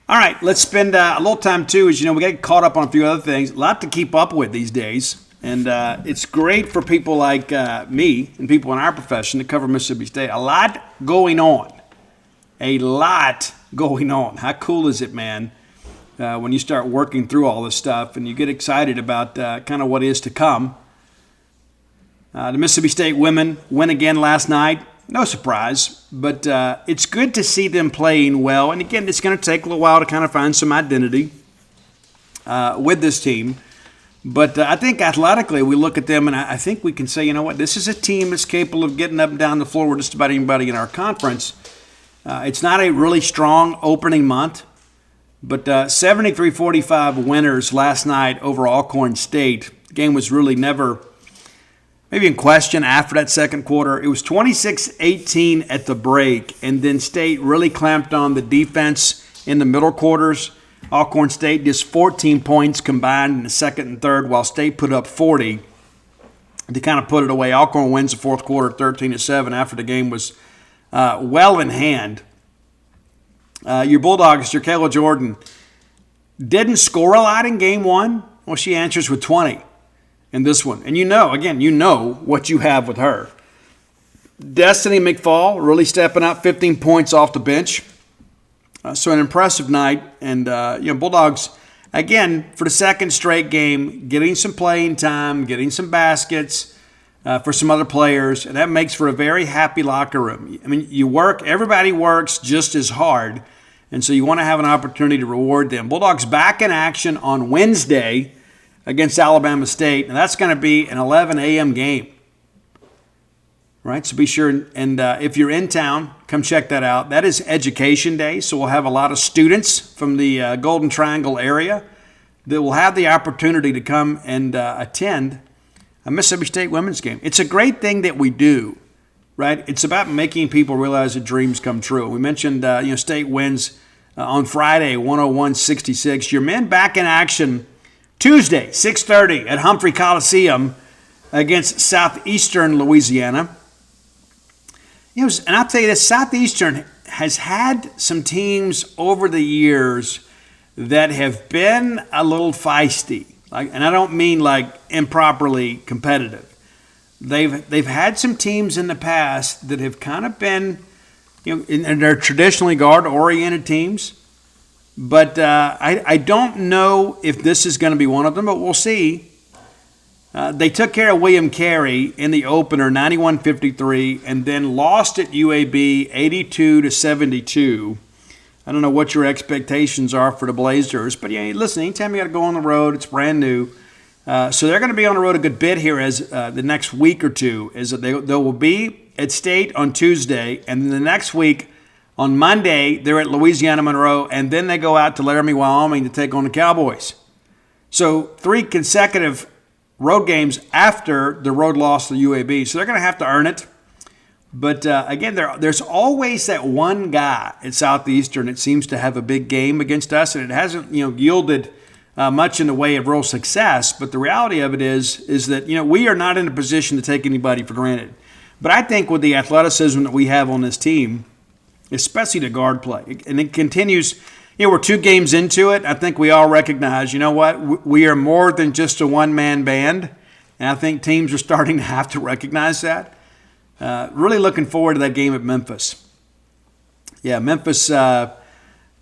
All right, let's spend a little time, too. As you know, we get caught up on a few other things. A lot to keep up with these days. And it's great for people like me and people in our profession to cover Mississippi State. A lot going on. A lot going on. How cool is it, man, when you start working through all this stuff and you get excited about kind of what is to come. The Mississippi State women win again last night. No surprise, but it's good to see them playing well. And again, it's going to take a little while to kind of find some identity with this team. But I think athletically, we look at them and I think we can say, you know what, this is a team that's capable of getting up and down the floor with just about anybody in our conference. It's not a really strong opening month, but 73-45 winners last night over Alcorn State. The game was really never maybe in question after that second quarter. It was 26-18 at the break, and then State really clamped on the defense in the middle quarters. Alcorn State just 14 points combined in the second and third, while State put up 40 to kind of put it away. Alcorn wins the fourth quarter 13-7 after the game was well in hand. Your Bulldogs, your Kayla Jordan, didn't score a lot in game one. Well, she answers with 20 in this one. And you know what you have with her. Destiny McFall really stepping up, 15 points off the bench. So an impressive night. And, Bulldogs, again, for the second straight game, getting some playing time, getting some baskets for some other players. And that makes for a very happy locker room. I mean, everybody works just as hard. And so you want to have an opportunity to reward them. Bulldogs back in action on Wednesday against Alabama State. And that's going to be an 11 a.m. game. Right, so be sure, and if you're in town, come check that out. That is Education Day, so we'll have a lot of students from the Golden Triangle area that will have the opportunity to come and attend a Mississippi State women's game. It's a great thing that we do right? It's about making people realize that dreams come true. We mentioned, State wins on Friday, 101-66. Your men back in action Tuesday, 6:30 at Humphrey Coliseum against Southeastern Louisiana. And I'll tell you this, Southeastern has had some teams over the years that have been a little feisty. And I don't mean like improperly competitive. They've had some teams in the past that have kind of been, and they're traditionally guard-oriented teams. But I don't know if this is going to be one of them, but we'll see. They took care of William Carey in the opener, 91-53, and then lost at UAB 82-72. I don't know what your expectations are for the Blazers, but listen, anytime you got to go on the road, it's brand new. So they're going to be on the road a good bit here as the next week or two. Is that they will be at State on Tuesday, and then the next week on Monday they're at Louisiana Monroe, and then they go out to Laramie, Wyoming to take on the Cowboys. So 3 consecutive road games after the road loss to UAB. So they're going to have to earn it. But again, there's always that one guy at Southeastern that seems to have a big game against us, and it hasn't yielded much in the way of real success. But the reality of it is that we are not in a position to take anybody for granted. But I think with the athleticism that we have on this team, especially the guard play, and it continues. We're 2 games into it. I think we all recognize, we are more than just a one-man band, and I think teams are starting to have to recognize that. Really looking forward to that game at Memphis. Yeah, Memphis, I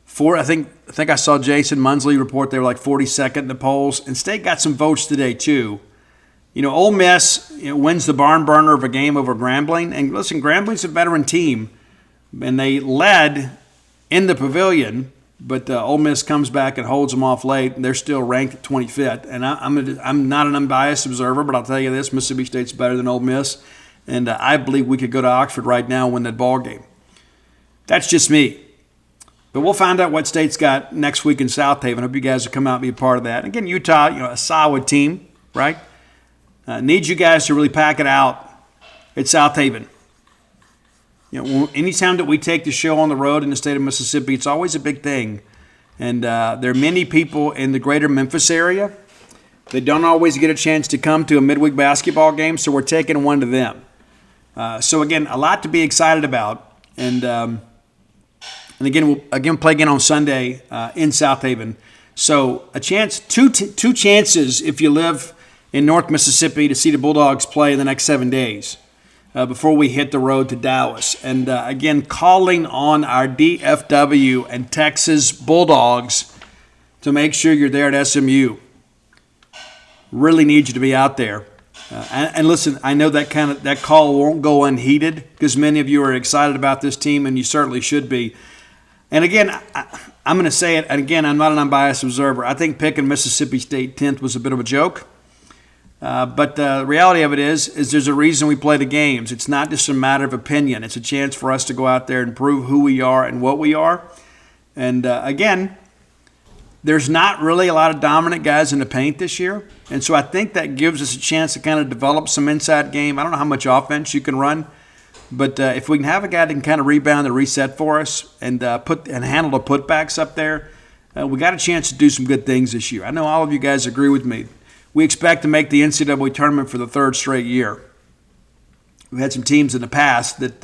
think I saw Jason Munsley report they were like 42nd in the polls, and State got some votes today too. Ole Miss wins the barn burner of a game over Grambling, and listen, Grambling's a veteran team, and they led in the Pavilion, but Ole Miss comes back and holds them off late, and they're still ranked at 25th. And I'm not an unbiased observer, but I'll tell you this, Mississippi State's better than Ole Miss. And I believe we could go to Oxford right now and win that ball game. That's just me. But we'll find out what State's got next week in South Haven. I hope you guys will come out and be a part of that. And again, Utah, a solid team, right? Needs you guys to really pack it out at South Haven. Anytime that we take the show on the road in the state of Mississippi, it's always a big thing. And there are many people in the greater Memphis area that don't always get a chance to come to a midweek basketball game, so we're taking one to them. So again, a lot to be excited about, and again we'll play again on Sunday in South Haven. So a chance, two chances if you live in North Mississippi to see the Bulldogs play in the next 7 days before we hit the road to Dallas. And again, calling on our DFW and Texas Bulldogs to make sure you're there at SMU. Really need you to be out there. And listen, I know that call won't go unheeded because many of you are excited about this team, and you certainly should be. And again, I'm going to say it, and again, I'm not an unbiased observer. I think picking Mississippi State 10th was a bit of a joke. But the reality of it is there's a reason we play the games. It's not just a matter of opinion. It's a chance for us to go out there and prove who we are and what we are. And again, there's not really a lot of dominant guys in the paint this year. And so I think that gives us a chance to kind of develop some inside game. I don't know how much offense you can run, but if we can have a guy that can kind of rebound and reset for us and handle the putbacks up there, we got a chance to do some good things this year. I know all of you guys agree with me. We expect to make the NCAA tournament for the 3rd straight year. We've had some teams in the past that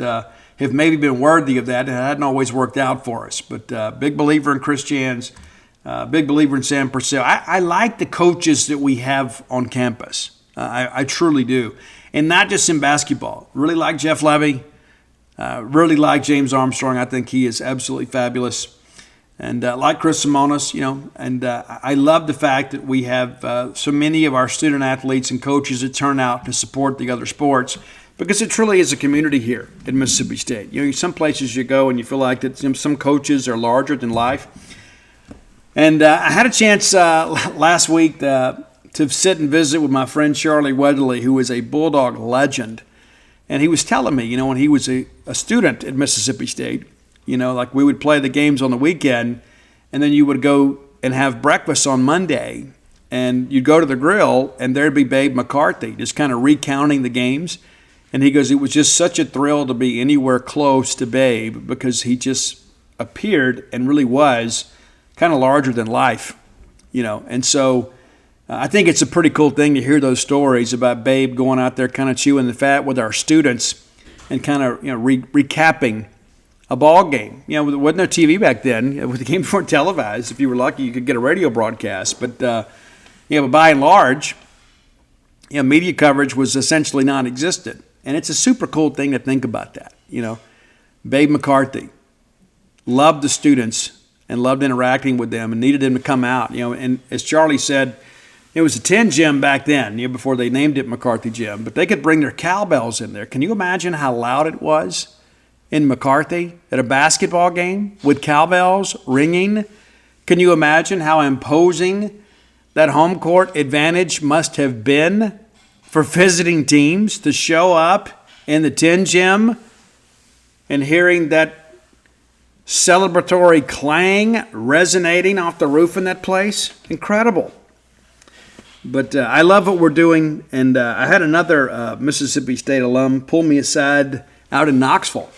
have maybe been worthy of that, and it hadn't always worked out for us. But big believer in Chris Jans. Big believer in Sam Purcell. I like the coaches that we have on campus. I truly do. And not just in basketball. Really like Jeff Levy. Really like James Armstrong. I think he is absolutely fabulous. And like Chris Simonis, and I love the fact that we have so many of our student athletes and coaches that turn out to support the other sports, because it truly is a community here at Mississippi State. Some places you go and you feel like that some coaches are larger than life. And I had a chance last week to sit and visit with my friend Charlie Wedley, who is a Bulldog legend. And he was telling me, when he was a student at Mississippi State, like we would play the games on the weekend, and then you would go and have breakfast on Monday, and you'd go to the grill, and there'd be Babe McCarthy just kind of recounting the games. And he goes, it was just such a thrill to be anywhere close to Babe because he just appeared and really was kind of larger than life, And so I think it's a pretty cool thing to hear those stories about Babe going out there kind of chewing the fat with our students and kind of, recapping a ball game. There wasn't no TV back then. The games weren't televised. If you were lucky, you could get a radio broadcast. But, but by and large, media coverage was essentially non-existent. And it's a super cool thing to think about that. Babe McCarthy loved the students and loved interacting with them and needed them to come out. And as Charlie said, it was a tin gym back then, before they named it McCarthy Gym. But they could bring their cowbells in there. Can you imagine how loud it was in McCarthy at a basketball game with cowbells ringing? Can you imagine how imposing that home court advantage must have been for visiting teams to show up in the tin gym and hearing that celebratory clang resonating off the roof in that place? Incredible. But I love what we're doing, and I had another Mississippi State alum pull me aside out in Knoxville,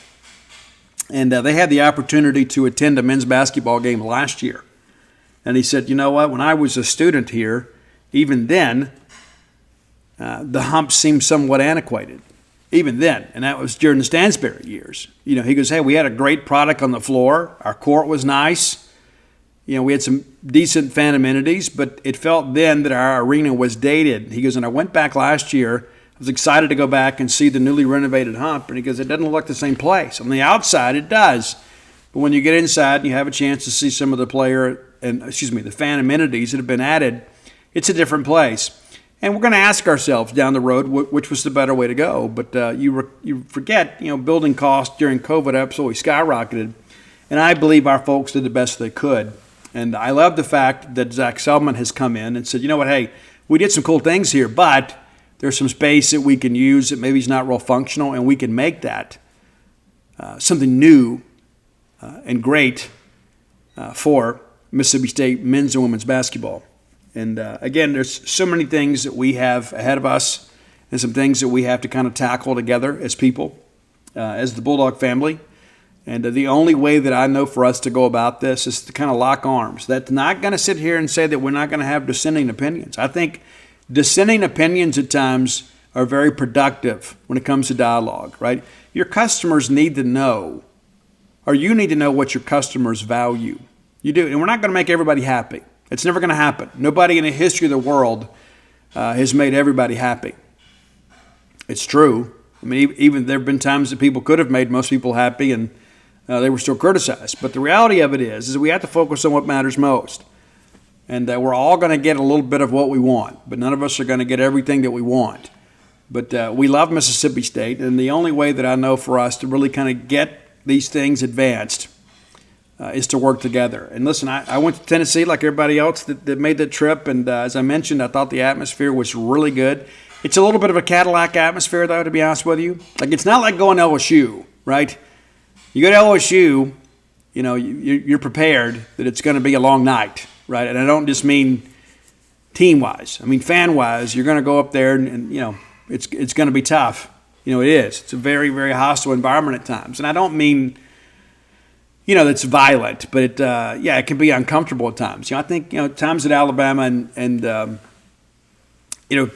and they had the opportunity to attend a men's basketball game last year. And he said, you know what, when I was a student here, even then, the hump seemed somewhat antiquated, even then. And that was during the Stansberry years. He goes, hey, we had a great product on the floor. Our court was nice. We had some decent fan amenities, but it felt then that our arena was dated. He goes, and I went back last year. I was excited to go back and see the newly renovated hump. And he goes, it doesn't look like the same place. On the outside, it does. But when you get inside and you have a chance to see some of the the fan amenities that have been added, it's a different place. And we're going to ask ourselves down the road which was the better way to go. But you forget, building costs during COVID absolutely skyrocketed. And I believe our folks did the best they could. And I love the fact that Zach Selman has come in and said, you know what, hey, we did some cool things here, but there's some space that we can use that maybe is not real functional, and we can make that something new and great for Mississippi State men's and women's basketball. And again, there's so many things that we have ahead of us and some things that we have to kind of tackle together as people, as the Bulldog family. And the only way that I know for us to go about this is to kind of lock arms. That's not going to sit here and say that we're not going to have dissenting opinions. I think dissenting opinions at times are very productive when it comes to dialogue, right? Your customers need to know, or you need to know what your customers value. You do, and we're not going to make everybody happy. It's never going to happen. Nobody in the history of the world has made everybody happy. It's true. I mean, even there have been times that people could have made most people happy and they were still criticized. But the reality of it is we have to focus on what matters most. And we're all going to get a little bit of what we want, but none of us are going to get everything that we want. But we love Mississippi State, and the only way that I know for us to really kind of get these things advanced is to work together. And listen, I went to Tennessee like everybody else that made that trip, and as I mentioned, I thought the atmosphere was really good. It's a little bit of a Cadillac atmosphere, though, to be honest with you. Like, it's not like going to LSU, right? You go to LSU, you're prepared that it's going to be a long night, right? And I don't just mean team-wise. I mean fan-wise. You're going to go up there and it's going to be tough. It is. It's a very, very hostile environment at times. And I don't mean, that's violent, but it can be uncomfortable at times. I think, times at Alabama and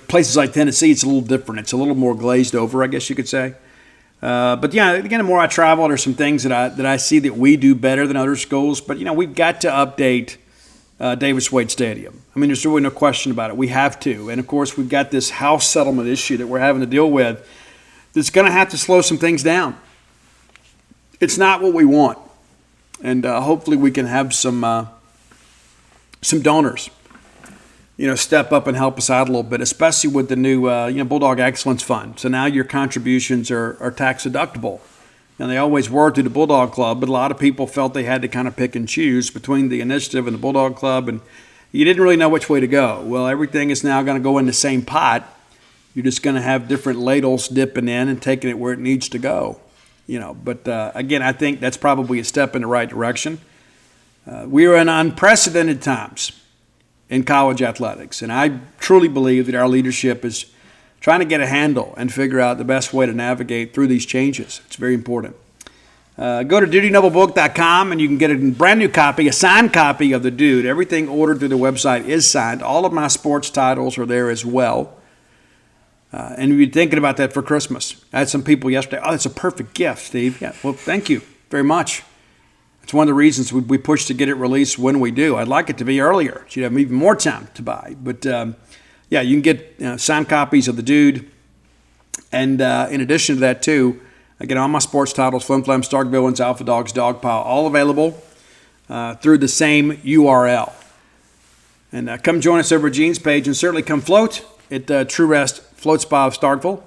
places like Tennessee, it's a little different. It's a little more glazed over, I guess you could say. But again, the more I travel, there's some things that I see that we do better than other schools. But we've got to update Davis Wade Stadium. I mean, there's really no question about it. We have to, and of course, we've got this house settlement issue that we're having to deal with. That's going to have to slow some things down. It's not what we want, and hopefully, we can have some donors, step up and help us out a little bit, especially with the new, Bulldog Excellence Fund. So now your contributions are tax deductible. And they always were through the Bulldog Club, but a lot of people felt they had to kind of pick and choose between the initiative and the Bulldog Club, and you didn't really know which way to go. Well, everything is now going to go in the same pot. You're just going to have different ladles dipping in and taking it where it needs to go. But again, I think that's probably a step in the right direction. We are in unprecedented times in college athletics, and I truly believe that our leadership is trying to get a handle and figure out the best way to navigate through these changes. It's very important. Go to DutyNobleBook.com and you can get a brand new copy, a signed copy of The Dude. Everything ordered through the website is signed. All of my sports titles are there as well. And you're thinking about that for Christmas. I had some people yesterday, oh, that's a perfect gift, Steve. Yeah, well, thank you very much. It's one of the reasons we push to get it released when we do. I'd like it to be earlier, so you have even more time to buy. But yeah, you can get signed copies of The Dude. And in addition to that, too, again, all my sports titles, Flim Flam, Stark Villains, Alpha Dogs, Dogpile, all available through the same URL. And come join us over at Gene's page, and certainly come float at True Rest Float Spa of Starkville.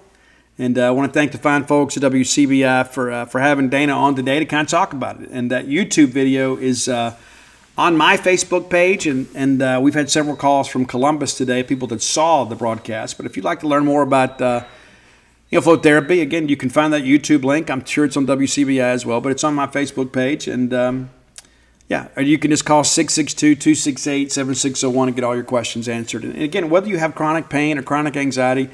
And I want to thank the fine folks at WCBI for having Dana on today to kind of talk about it. And that YouTube video is on my Facebook page, and we've had several calls from Columbus today, people that saw the broadcast. But if you'd like to learn more about float therapy, again, you can find that YouTube link. I'm sure it's on WCBI as well, but it's on my Facebook page. And or you can just call 662-268-7601 and get all your questions answered. And again, whether you have chronic pain or chronic anxiety,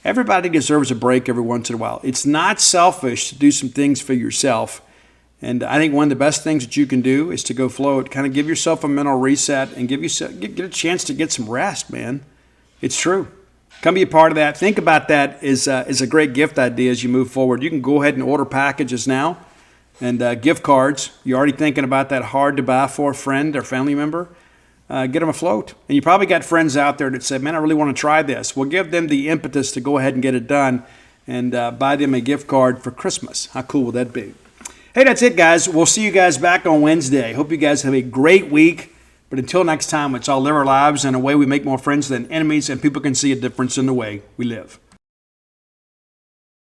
everybody deserves a break every once in a while. It's not selfish to do some things for yourself. And I think one of the best things that you can do is to go float, kind of give yourself a mental reset and get a chance to get some rest, man. It's true. Come be a part of that. Think about that as a great gift idea as you move forward. You can go ahead and order packages now and gift cards. You're already thinking about that hard to buy for a friend or family member. Get them afloat. And you probably got friends out there that said, man, I really want to try this. Well, give them the impetus to go ahead and get it done and buy them a gift card for Christmas. How cool would that be? Hey, that's it, guys. We'll see you guys back on Wednesday. Hope you guys have a great week. But until next time, let's all live our lives in a way we make more friends than enemies, and people can see a difference in the way we live.